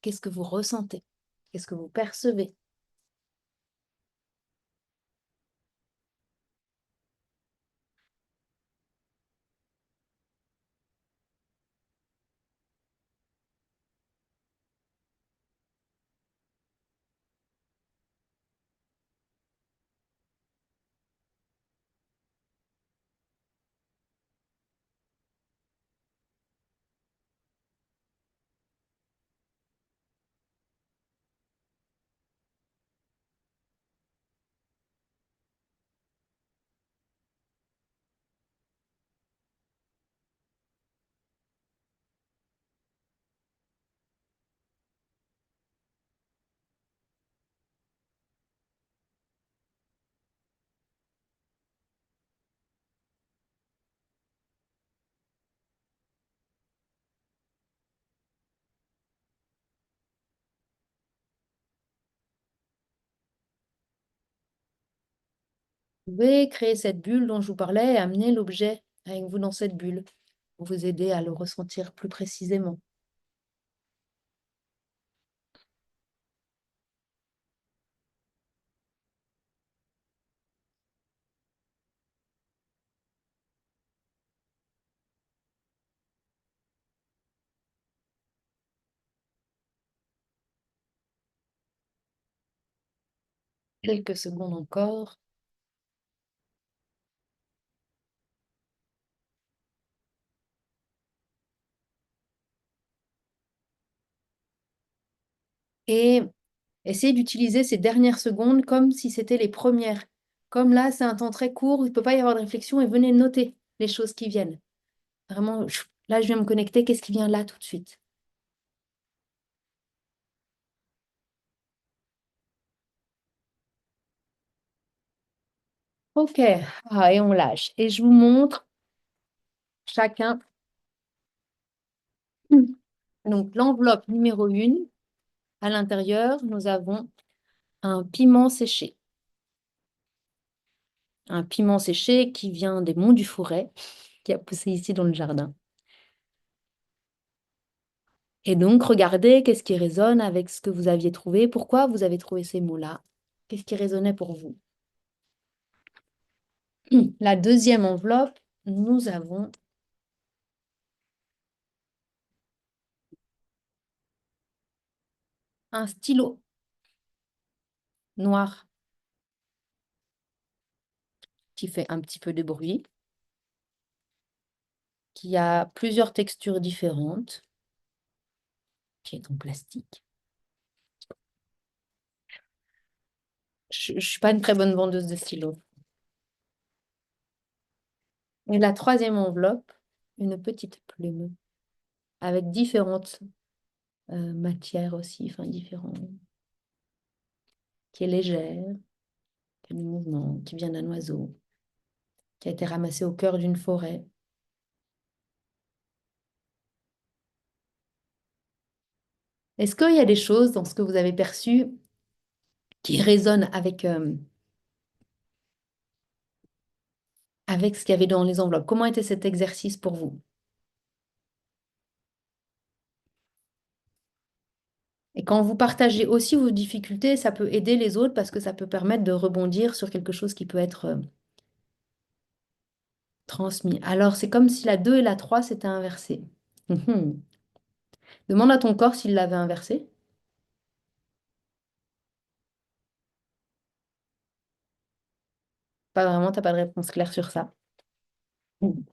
qu'est-ce que vous ressentez? Qu'est-ce que vous percevez? Vous pouvez créer cette bulle dont je vous parlais et amener l'objet avec vous dans cette bulle pour vous aider à le ressentir plus précisément. Quelques secondes encore. Et essayez d'utiliser ces dernières secondes comme si c'était les premières. Comme là, c'est un temps très court, il ne peut pas y avoir de réflexion et venez noter les choses qui viennent. Vraiment, là, je viens me connecter, qu'est-ce qui vient là tout de suite? Ok, ah, et on lâche. Et je vous montre chacun. Donc, l'enveloppe numéro 1, à l'intérieur, nous avons un piment séché. Un piment séché qui vient des monts du Forêt, qui a poussé ici dans le jardin. Et donc, regardez qu'est-ce qui résonne avec ce que vous aviez trouvé. Pourquoi vous avez trouvé ces mots-là? Qu'est-ce qui résonnait pour vous? La deuxième enveloppe, nous avons un stylo noir qui fait un petit peu de bruit, qui a plusieurs textures différentes, qui est en plastique. Je ne suis pas une très bonne vendeuse de stylos. Et la troisième enveloppe, une petite plume avec différentes matières aussi, enfin différentes, qui est légère, qui a du mouvement, qui vient d'un oiseau, qui a été ramassé au cœur d'une forêt. Est-ce qu'il y a des choses dans ce que vous avez perçu qui résonnent avec ce qu'il y avait dans les enveloppes? Comment était cet exercice pour vous? Et quand vous partagez aussi vos difficultés, ça peut aider les autres parce que ça peut permettre de rebondir sur quelque chose qui peut être transmis. Alors, c'est comme si la 2 et la 3 s'étaient inversées. Mhm. Demande à ton corps s'il l'avait inversé. Pas vraiment, tu n'as pas de réponse claire sur ça. Mhm.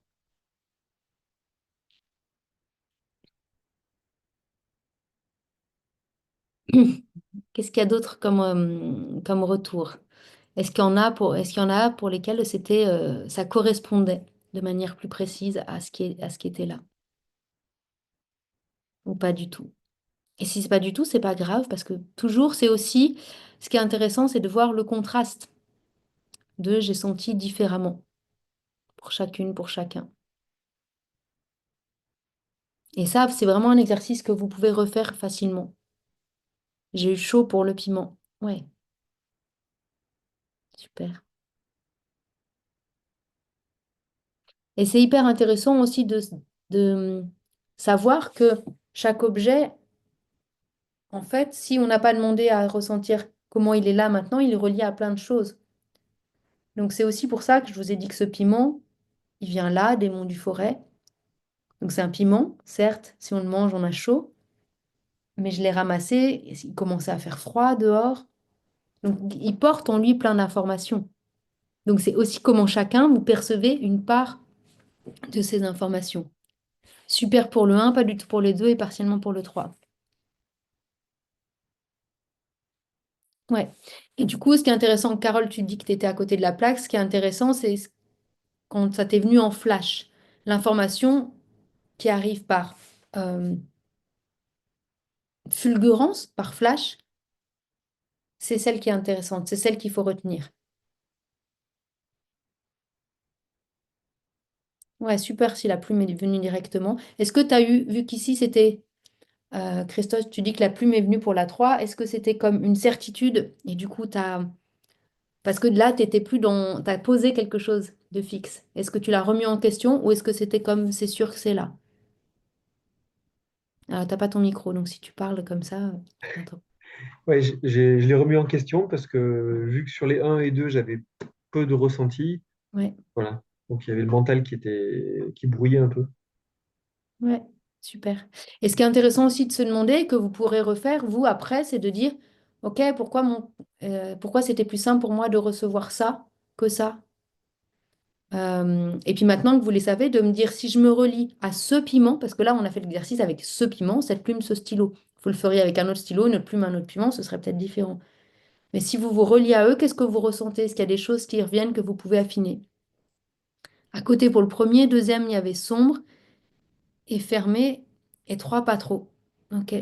Qu'est-ce qu'il y a d'autre comme retour? Est-ce qu'il y en a pour lesquels ça correspondait de manière plus précise à ce qui était là? Ou pas du tout? Et si c'est pas du tout, c'est pas grave parce que toujours, c'est aussi, ce qui est intéressant, c'est de voir le contraste de j'ai senti différemment pour chacune, pour chacun. Et ça, c'est vraiment un exercice que vous pouvez refaire facilement. J'ai eu chaud pour le piment. Ouais, super. Et c'est hyper intéressant aussi de savoir que chaque objet, en fait, si on n'a pas demandé à ressentir comment il est là maintenant, il est relié à plein de choses. Donc c'est aussi pour ça que je vous ai dit que ce piment, il vient là, des monts du Forêt. Donc c'est un piment, certes, si on le mange, on a chaud, mais je l'ai ramassé, et il commençait à faire froid dehors. Donc il porte en lui plein d'informations. Donc c'est aussi comment chacun, vous percevez une part de ces informations. Super pour le un, pas du tout pour les 2 et partiellement pour le 3. Ouais. Et du coup, ce qui est intéressant, Carole, tu dis que tu étais à côté de la plaque. Ce qui est intéressant, c'est quand ça t'est venu en flash. L'information qui arrive par euh, fulgurance, par flash, c'est celle qui est intéressante, c'est celle qu'il faut retenir. Ouais, super si la plume est venue directement. Est-ce que tu as vu qu'ici c'était, Christophe, tu dis que la plume est venue pour la 3. Est-ce que c'était comme une certitude et du coup tu as Parce que là, tu n'étais plus dans... Tu as posé quelque chose de fixe. Est-ce que tu l'as remis en question ou est-ce que c'était comme c'est sûr que c'est là? Ah, t'as pas ton micro, donc si tu parles comme ça, je t'entends. Ouais, je l'ai remis en question parce que vu que sur les un et 2 j'avais peu de ressenti, Ouais, voilà. Donc il y avait le mental qui brouillait un peu. ouais, super. Et ce qui est intéressant aussi de se demander, que vous pourrez refaire, vous, après, c'est de dire, OK, pourquoi c'était plus simple pour moi de recevoir ça que ça? Et puis maintenant que vous les savez, de me dire si je me relie à ce piment, parce que là, on a fait l'exercice avec ce piment, cette plume, ce stylo. Vous le feriez avec un autre stylo, une autre plume, un autre piment, ce serait peut-être différent. Mais si vous vous reliez à eux, qu'est-ce que vous ressentez? Est-ce qu'il y a des choses qui reviennent que vous pouvez affiner? À côté, pour le premier, deuxième, il y avait sombre et fermé et trois, pas trop. OK.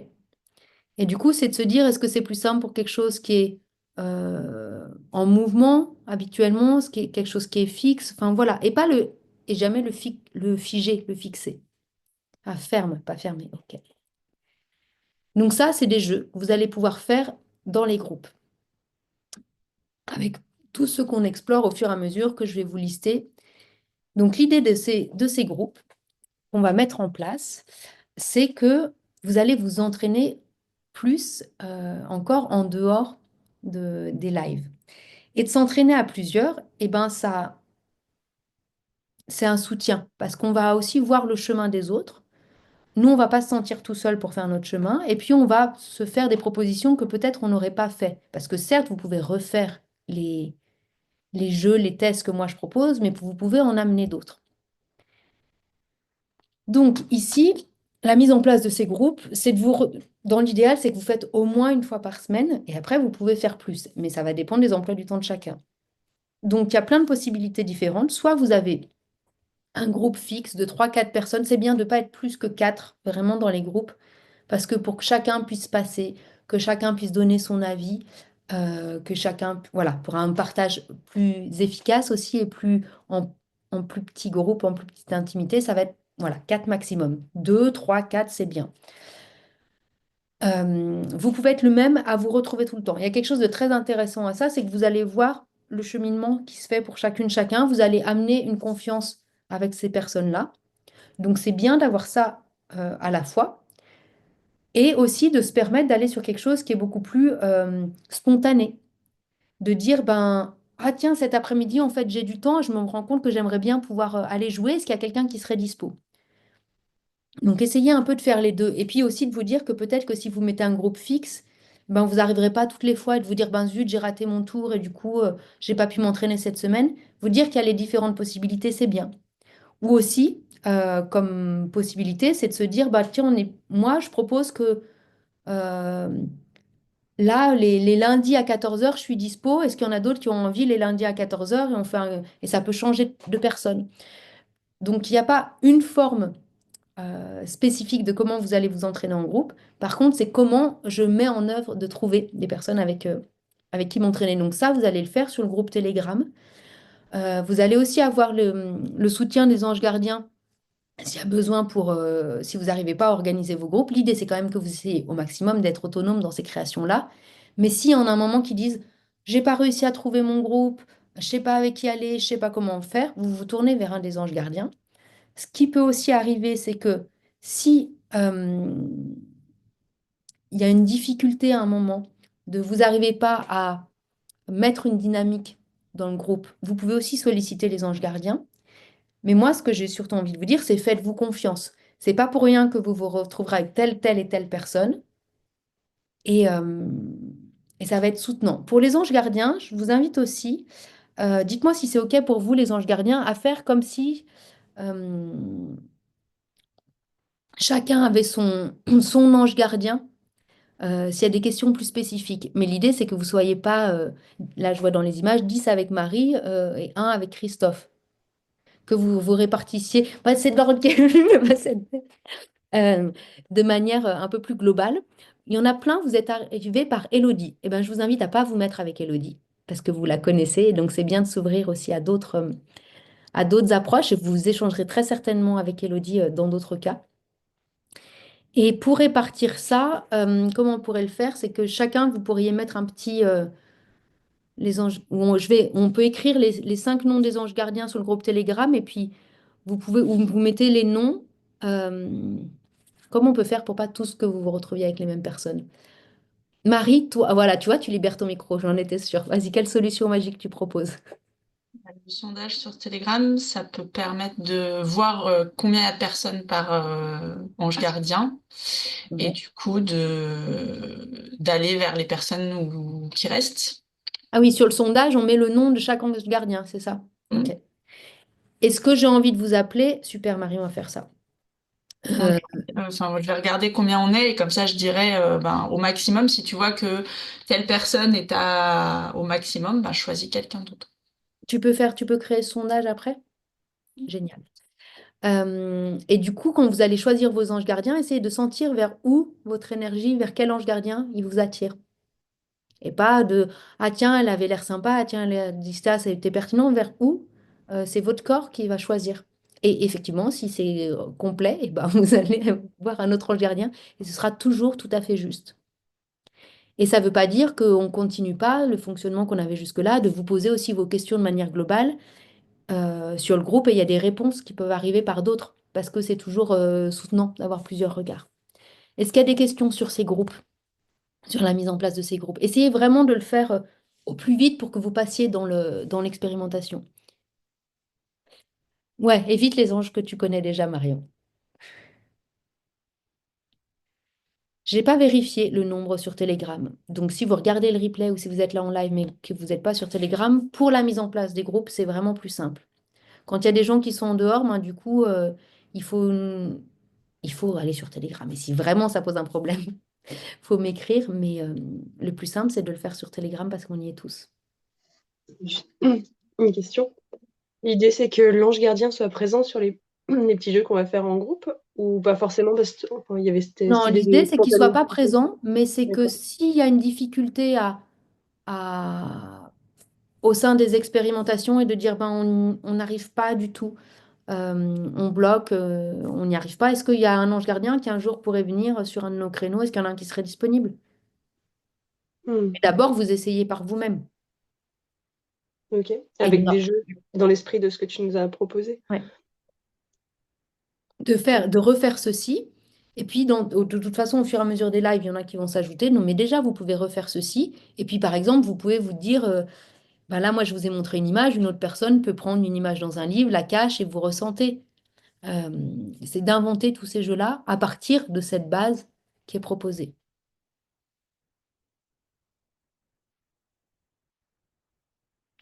Et du coup, c'est de se dire, est-ce que c'est plus simple pour quelque chose qui est en mouvement habituellement, ce qui est quelque chose qui est fixe, enfin voilà, et jamais le figé, le fixé. Ah, ferme, pas fermé. OK. Donc ça, c'est des jeux que vous allez pouvoir faire dans les groupes, avec tout ce qu'on explore au fur et à mesure que je vais vous lister. Donc l'idée de ces groupes qu'on va mettre en place, c'est que vous allez vous entraîner plus encore en dehors des lives. Et de s'entraîner à plusieurs, eh ben ça, c'est un soutien parce qu'on va aussi voir le chemin des autres. Nous, on va pas se sentir tout seul pour faire notre chemin. Et puis, on va se faire des propositions que peut-être on n'aurait pas fait. Parce que certes, vous pouvez refaire les jeux, les tests que moi je propose, mais vous pouvez en amener d'autres. Donc ici, la mise en place de ces groupes, c'est dans l'idéal, c'est que vous faites au moins une fois par semaine et après, vous pouvez faire plus. Mais ça va dépendre des emplois du temps de chacun. Donc, il y a plein de possibilités différentes. Soit vous avez un groupe fixe de trois quatre personnes. C'est bien de ne pas être plus que 4 vraiment dans les groupes parce que pour que chacun puisse passer, que chacun puisse donner son avis, que chacun, voilà, pour un partage plus efficace aussi et en plus petit groupe, en plus petite intimité, ça va être, voilà, 4 maximum. 2 3 4 c'est bien. Vous pouvez être le même à vous retrouver tout le temps. Il y a quelque chose de très intéressant à ça, c'est que vous allez voir le cheminement qui se fait pour chacune, chacun. Vous allez amener une confiance avec ces personnes-là. Donc c'est bien d'avoir ça à la fois et aussi de se permettre d'aller sur quelque chose qui est beaucoup plus spontané. De dire, ben, ah tiens, cet après-midi, en fait, j'ai du temps, je me rends compte que j'aimerais bien pouvoir aller jouer. Est-ce qu'il y a quelqu'un qui serait dispo? Donc essayez un peu de faire les deux. Et puis aussi de vous dire que peut-être que si vous mettez un groupe fixe, ben, vous n'arriverez pas toutes les fois et de vous dire, ben zut, j'ai raté mon tour et du coup, j'ai pas pu m'entraîner cette semaine. Vous dire qu'il y a les différentes possibilités, c'est bien. Ou aussi, comme possibilité, c'est de se dire, bah, tiens, moi, je propose que euh, là, les lundis à 14 heures, je suis dispo. Est-ce qu'il y en a d'autres qui ont envie les lundis à 14 heures et, et ça peut changer de personne. Donc, il n'y a pas une forme spécifique de comment vous allez vous entraîner en groupe. Par contre, c'est comment je mets en œuvre de trouver des personnes avec qui m'entraîner. Donc ça, vous allez le faire sur le groupe Telegram. Vous allez aussi avoir le soutien des anges gardiens s'il y a besoin si vous n'arrivez pas à organiser vos groupes. L'idée, c'est quand même que vous essayez au maximum d'être autonome dans ces créations-là. Mais si on a un moment qui disent, j'ai pas réussi à trouver mon groupe, je sais pas avec qui aller, je sais pas comment faire, vous vous tournez vers un des anges gardiens. Ce qui peut aussi arriver, c'est que si il y a une difficulté à un moment, vous n'arrivez pas à mettre une dynamique dans le groupe, vous pouvez aussi solliciter les anges gardiens. Mais moi, ce que j'ai surtout envie de vous dire, c'est faites-vous confiance. C'est pas pour rien que vous vous retrouverez avec telle et telle personne. Et, euh, et ça va être soutenant. Pour les anges gardiens, je vous invite aussi, dites-moi si c'est OK pour vous, les anges gardiens, à faire comme si euh, chacun avait son ange gardien, s'il y a des questions plus spécifiques. Mais l'idée, c'est que vous ne soyez pas, là je vois dans les images, 10 avec Marie et un avec Christophe. Que vous vous répartissiez, bah, c'est de l'ordre qui est bah, euh, de manière un peu plus globale. Il y en a plein, vous êtes arrivé par Elodie. Eh ben, je vous invite à pas vous mettre avec Elodie, parce que vous la connaissez, et donc c'est bien de s'ouvrir aussi à d'autres approches, et vous échangerez très certainement avec Elodie dans d'autres cas. Et pour répartir ça, comment on pourrait le faire? C'est que chacun, vous pourriez mettre un petit les anges, on peut écrire les 5 noms des anges gardiens sur le groupe Telegram et puis vous mettez les noms. euh, Comment on peut faire pour pas tous que vous vous retrouviez avec les mêmes personnes? Marie, toi, voilà, tu vois, tu libères ton micro, j'en étais sûre. Vas-y, quelle solution magique tu proposes? Le sondage sur Telegram, ça peut permettre de voir combien il y a de personnes par ange gardien et Bon. du coup d'aller vers les personnes qui restent. Ah oui, sur le sondage, on met le nom de chaque ange gardien, c'est ça? Mm. Ok. Est-ce que j'ai envie de vous appeler? Super, Marie, on va faire ça. On Euh, Enfin, je vais regarder combien on est et comme ça je dirais ben, au maximum, si tu vois que telle personne est au maximum, ben, choisis quelqu'un d'autre. tu peux créer ce sondage après? Génial. Et du coup, quand vous allez choisir vos anges gardiens, essayez de sentir vers où votre énergie, vers quel ange gardien il vous attire. Et pas de ah tiens, elle avait l'air sympa, ah tiens, elle a dit ça, c'était pertinent, vers où c'est votre corps qui va choisir. Et effectivement, si c'est complet, et ben, vous allez voir un autre ange gardien et ce sera toujours tout à fait juste. Et ça ne veut pas dire qu'on ne continue pas le fonctionnement qu'on avait jusque-là, de vous poser aussi vos questions de manière globale sur le groupe et il y a des réponses qui peuvent arriver par d'autres parce que c'est toujours soutenant d'avoir plusieurs regards. Est-ce qu'il y a des questions sur ces groupes, sur la mise en place de ces groupes? Essayez vraiment de le faire au plus vite pour que vous passiez dans l'expérimentation. Ouais, évite les anges que tu connais déjà, Marion. J'ai pas vérifié le nombre sur Telegram. Donc, si vous regardez le replay ou si vous êtes là en live mais que vous n'êtes pas sur Telegram, pour la mise en place des groupes, c'est vraiment plus simple. Quand il y a des gens qui sont en dehors, ben, du coup, il faut, il faut aller sur Telegram. Et si vraiment ça pose un problème, il faut m'écrire. Mais le plus simple, c'est de le faire sur Telegram parce qu'on y est tous. Juste une question. L'idée, c'est que l'ange gardien soit présent sur les petits jeux qu'on va faire en groupe ou pas forcément parce que enfin, il y avait Non, cette idée l'idée, de c'est qu'il ne soit spontanéité. pas présent, mais c'est que D'accord. s'il y a une difficulté à- au sein des expérimentations et de dire ben, on n'arrive pas du tout, on bloque, on n'y arrive pas, est-ce qu'il y a un ange gardien qui un jour pourrait venir sur un de nos créneaux? Est-ce qu'il y en a un qui serait disponible? Hmm, Mais d'abord, vous essayez par vous-même. ok. Et il y Avec en a- des jeux dans l'esprit de ce que tu nous as proposé. ouais. De refaire ceci. Et puis, de toute façon, au fur et à mesure des lives, il y en a qui vont s'ajouter. Non, mais déjà, vous pouvez refaire ceci. Et puis, par exemple, vous pouvez vous dire, bah là, moi, je vous ai montré une image, une autre personne peut prendre une image dans un livre, la cache et vous ressentez. Euh, c'est d'inventer tous ces jeux-là à partir de cette base qui est proposée.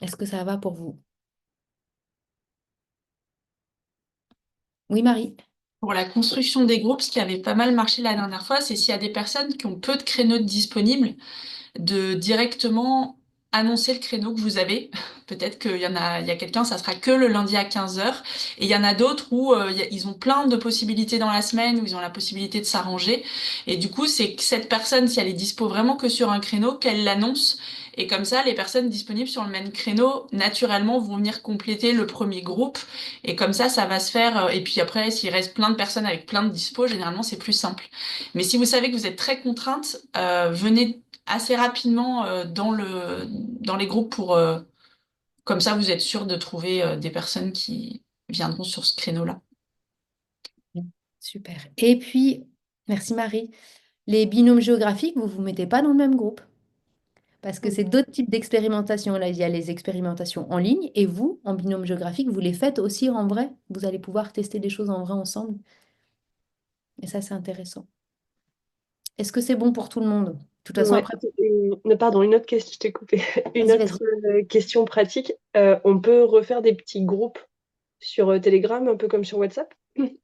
Est-ce que ça va pour vous? Oui, Marie? Pour la construction des groupes, ce qui avait pas mal marché la dernière fois, c'est s'il y a des personnes qui ont peu de créneaux disponibles, de directement annoncer le créneau que vous avez. Peut-être il y a quelqu'un, ça sera que le lundi à 15 heures. Et il y en a d'autres où ils ont plein de possibilités dans la semaine, où ils ont la possibilité de s'arranger. Et du coup, c'est que cette personne, si elle est dispo vraiment que sur un créneau, qu'elle l'annonce. Et comme ça, les personnes disponibles sur le même créneau, naturellement, vont venir compléter le premier groupe. Et comme ça va se faire. Et puis après, s'il reste plein de personnes avec plein de dispo, généralement, c'est plus simple. Mais si vous savez que vous êtes très contrainte, venez assez rapidement dans les groupes comme ça, vous êtes sûr de trouver des personnes qui viendront sur ce créneau-là. Super. Et puis, merci Marie. Les binômes géographiques, vous ne vous mettez pas dans le même groupe. Parce que Hmm, c'est d'autres types d'expérimentations. Là, il y a les expérimentations en ligne et vous, en binôme géographique, vous les faites aussi en vrai. Vous allez pouvoir tester des choses en vrai ensemble. Et ça, c'est intéressant. Est-ce que c'est bon pour tout le monde? De toute façon, ouais. après, Pardon, une autre question, je t'ai coupé. Une vas-y, autre vas-y. question pratique. On peut refaire des petits groupes sur Telegram, un peu comme sur WhatsApp,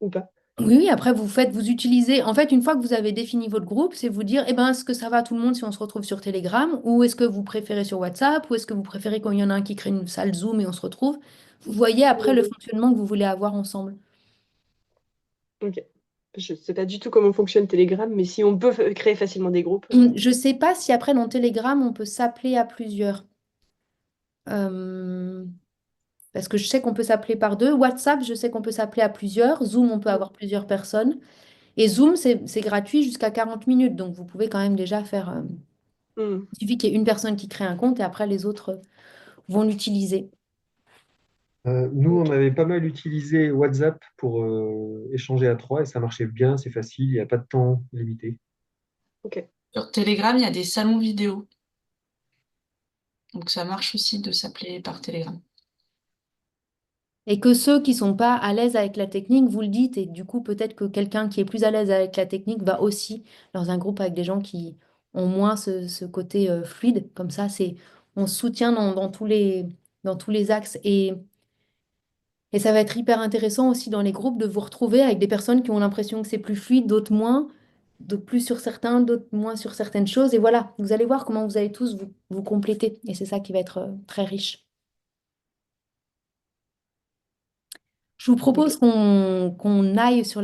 ou pas? Oui, oui, après, vous utilisez. En fait, une fois que vous avez défini votre groupe, c'est vous dire, eh ben, est-ce que ça va tout le monde si on se retrouve sur Telegram? Ou est-ce que vous préférez sur WhatsApp? Ou est-ce que vous préférez quand il y en a un qui crée une salle Zoom et on se retrouve? Vous voyez après le fonctionnement que vous voulez avoir ensemble. Ok. Je ne sais pas du tout comment fonctionne Telegram, mais si on peut créer facilement des groupes. Je ne sais pas si après dans Telegram, on peut s'appeler à plusieurs. Euh, Parce que je sais qu'on peut s'appeler par deux. WhatsApp, je sais qu'on peut s'appeler à plusieurs. Zoom, on peut avoir plusieurs personnes. Et Zoom, c'est gratuit jusqu'à 40 minutes. Donc, vous pouvez quand même déjà faire. Hmm. Il suffit qu'il y ait une personne qui crée un compte et après les autres vont l'utiliser. Nous, on Ok. avait pas mal utilisé WhatsApp pour échanger à trois et ça marchait bien, c'est facile, il n'y a pas de temps limité. Ok. Sur Telegram, il y a des salons vidéo. Donc ça marche aussi de s'appeler par Telegram. Et que ceux qui sont pas à l'aise avec la technique, vous le dites, et du coup, peut-être que quelqu'un qui est plus à l'aise avec la technique va aussi dans un groupe avec des gens qui ont moins ce côté fluide. Comme ça, on se soutient dans tous les axes. Et ça va être hyper intéressant aussi dans les groupes de vous retrouver avec des personnes qui ont l'impression que c'est plus fluide, d'autres moins, d'autres plus sur certains, d'autres moins sur certaines choses. Et voilà, vous allez voir comment vous allez tous vous compléter. Et c'est ça qui va être très riche. Je vous propose Ok. qu'on aille sur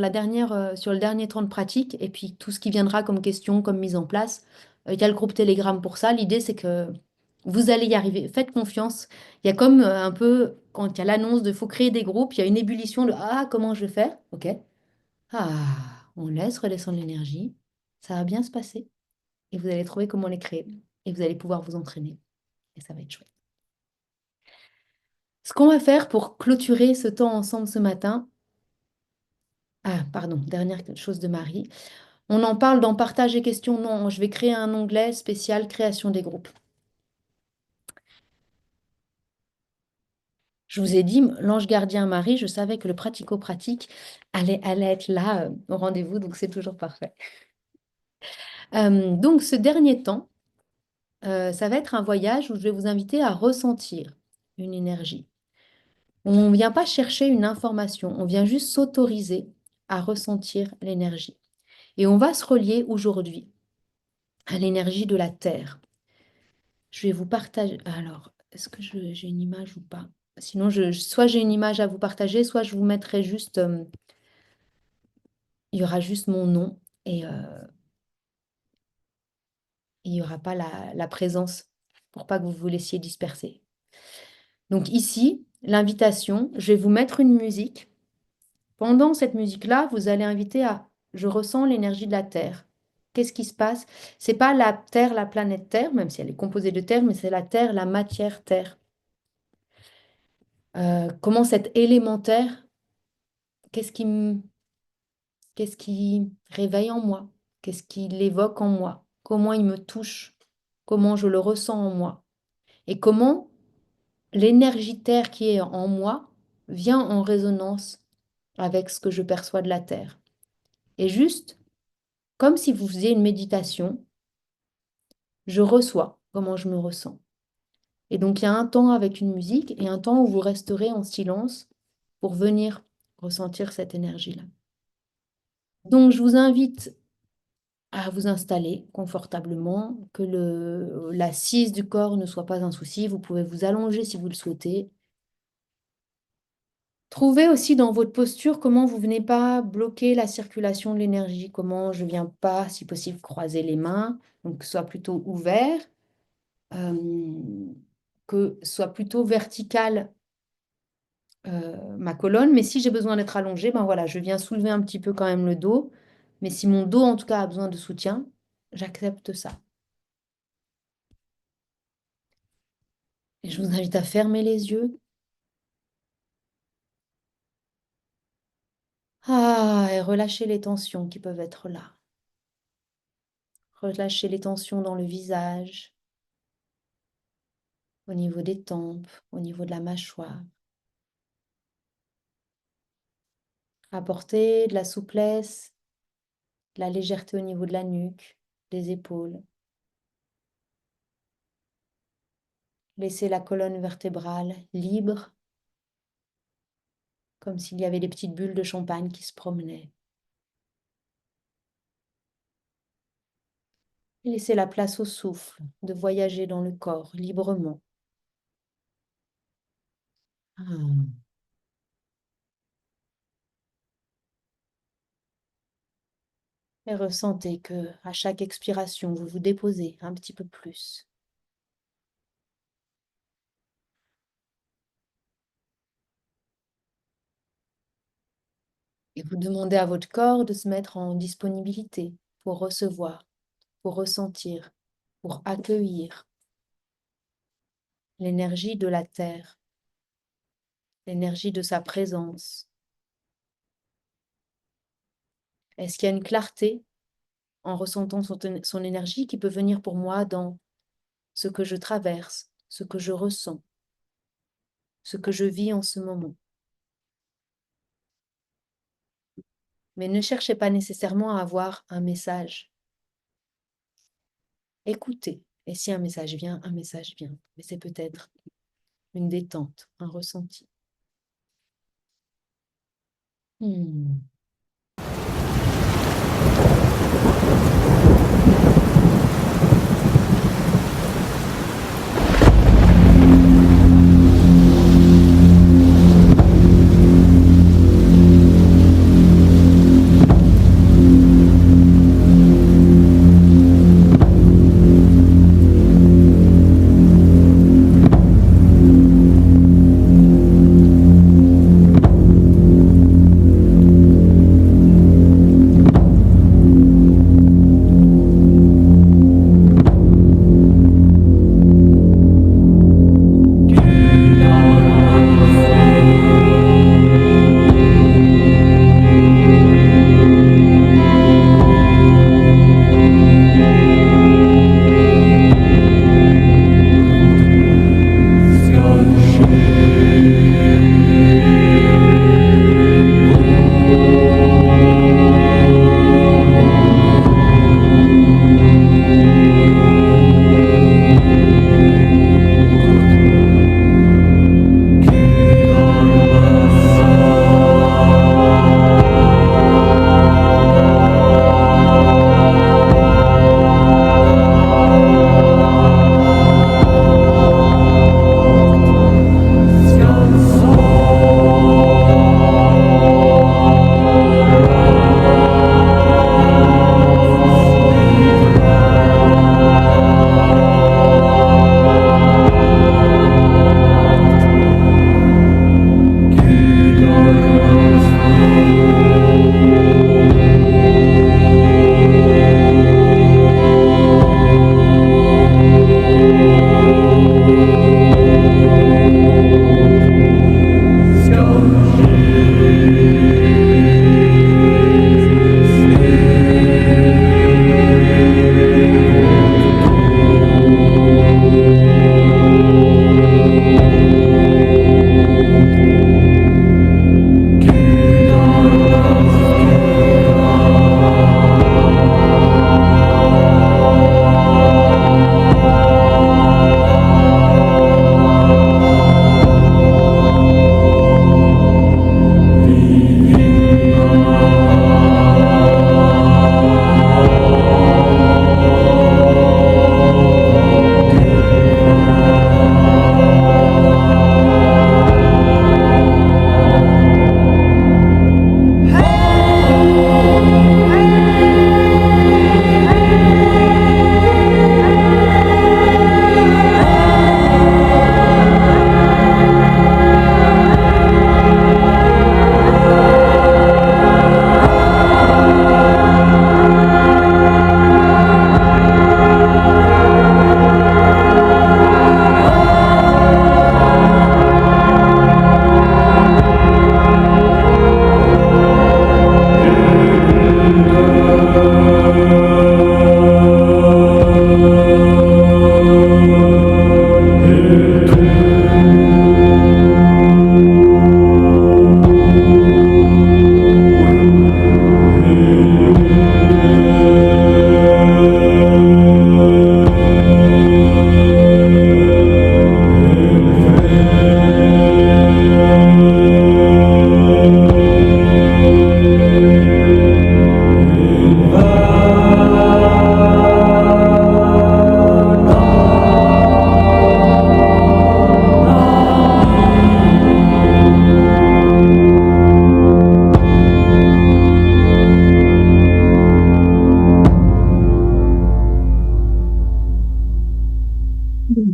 sur le dernier temps de pratique et puis tout ce qui viendra comme question, comme mise en place. Il y a le groupe Telegram pour ça. L'idée, c'est que vous allez y arriver. Faites confiance. Il y a comme un peu, quand il y a l'annonce de faut créer des groupes, il y a une ébullition de ah, comment je vais faire? OK. Ah, on laisse redescendre l'énergie. Ça va bien se passer. Et vous allez trouver comment les créer. Et vous allez pouvoir vous entraîner. Et ça va être chouette. Ce qu'on va faire pour clôturer ce temps ensemble ce matin. Ah, pardon, dernière chose de Marie. On en parle dans partage et questions. Non, je vais créer un onglet spécial création des groupes. Je vous ai dit, l'ange gardien Marie, je savais que le pratico-pratique allait être là au rendez-vous, donc c'est toujours parfait. Donc ce dernier temps, ça va être un voyage où je vais vous inviter à ressentir une énergie. On ne vient pas chercher une information, on vient juste s'autoriser à ressentir l'énergie. Et on va se relier aujourd'hui à l'énergie de la Terre. Je vais vous partager. Alors, est-ce que j'ai une image ou pas? Sinon, soit j'ai une image à vous partager, soit je vous mettrai juste. Il y aura juste mon nom et il n'y aura pas la présence pour pas que vous vous laissiez disperser. Donc ici, l'invitation, je vais vous mettre une musique. Pendant cette musique-là, vous allez inviter à je ressens l'énergie de la Terre. Qu'est-ce qui se passe? C'est pas la Terre, la planète Terre, même si elle est composée de Terre, mais c'est la Terre, la matière Terre. Comment cet élémentaire, qu'est-ce qui, qu'est-ce qui réveille en moi? Qu'est-ce qui l'évoque en moi? Comment il me touche? Comment je le ressens en moi? Et comment l'énergie Terre qui est en moi vient en résonance avec ce que je perçois de la Terre. Et juste, comme si vous faisiez une méditation, je reçois comment je me ressens. Et donc, il y a un temps avec une musique et un temps où vous resterez en silence pour venir ressentir cette énergie-là. Donc, je vous invite à vous installer confortablement, que l'assise du corps ne soit pas un souci. Vous pouvez vous allonger si vous le souhaitez. Trouvez aussi dans votre posture comment vous venez pas bloquer la circulation de l'énergie, comment je viens pas, si possible, croiser les mains, donc que ce soit plutôt ouvert, que soit plutôt vertical ma colonne, mais si j'ai besoin d'être allongée, ben voilà, je viens soulever un petit peu quand même le dos, mais si mon dos en tout cas a besoin de soutien, j'accepte ça. Et je vous invite à fermer les yeux. Ah, et relâcher les tensions qui peuvent être là. Relâcher les tensions dans le visage, au niveau des tempes, au niveau de la mâchoire. Apporter de la souplesse, de la légèreté au niveau de la nuque, des épaules. Laisser la colonne vertébrale libre, comme s'il y avait des petites bulles de champagne qui se promenaient. Et laisser la place au souffle, de voyager dans le corps librement. Ah. Et ressentez que à chaque expiration, vous vous déposez un petit peu plus. Et vous demandez à votre corps de se mettre en disponibilité pour recevoir, pour ressentir pour accueillir l'énergie de la terre, l'énergie de sa présence? Est-ce qu'il y a une clarté en ressentant son énergie qui peut venir pour moi dans ce que je traverse, ce que je ressens, ce que je vis en ce moment? Mais ne cherchez pas nécessairement à avoir un message. Écoutez. Et si un message vient, un message vient. Mais c'est peut-être une détente, un ressenti. Hmm.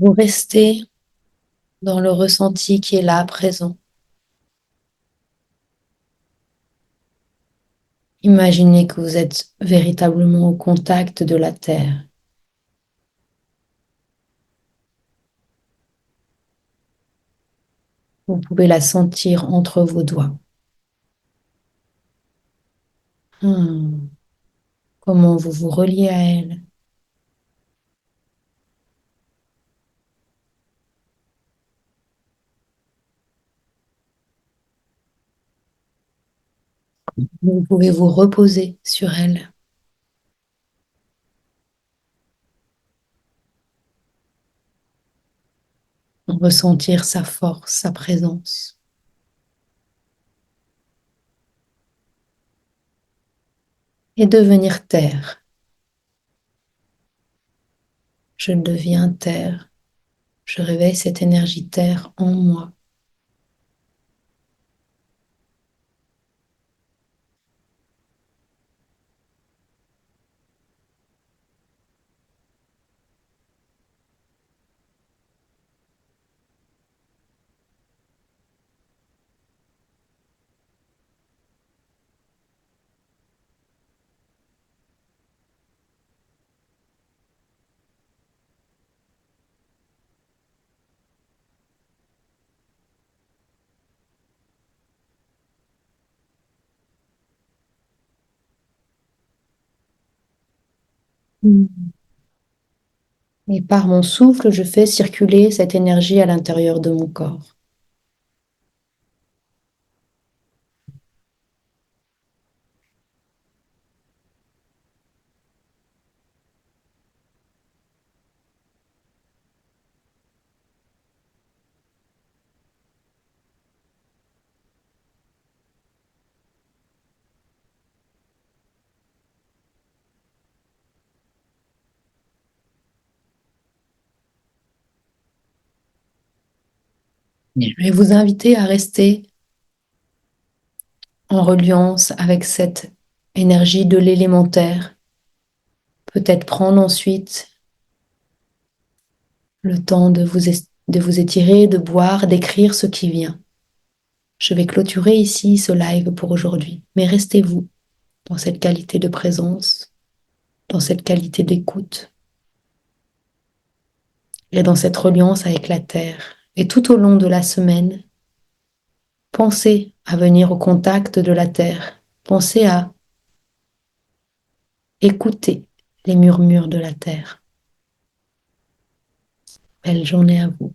Vous restez dans le ressenti qui est là, présent. Imaginez que vous êtes véritablement au contact de la terre. Vous pouvez la sentir entre vos doigts. Comment vous vous reliez à elle. Vous pouvez vous reposer sur elle. Ressentir sa force, sa présence. Et devenir terre. Je deviens terre. Je réveille cette énergie terre en moi. Et par mon souffle, je fais circuler cette énergie à l'intérieur de mon corps. Et je vais vous inviter à rester en reliance avec cette énergie de l'élémentaire. Peut-être prendre ensuite le temps de vous étirer, de boire, d'écrire ce qui vient. Je vais clôturer ici ce live pour aujourd'hui, mais restez-vous dans cette qualité de présence, dans cette qualité d'écoute et dans cette reliance avec la terre. Et tout au long de la semaine, pensez à venir au contact de la terre. Pensez à écouter les murmures de la terre. Belle journée à vous.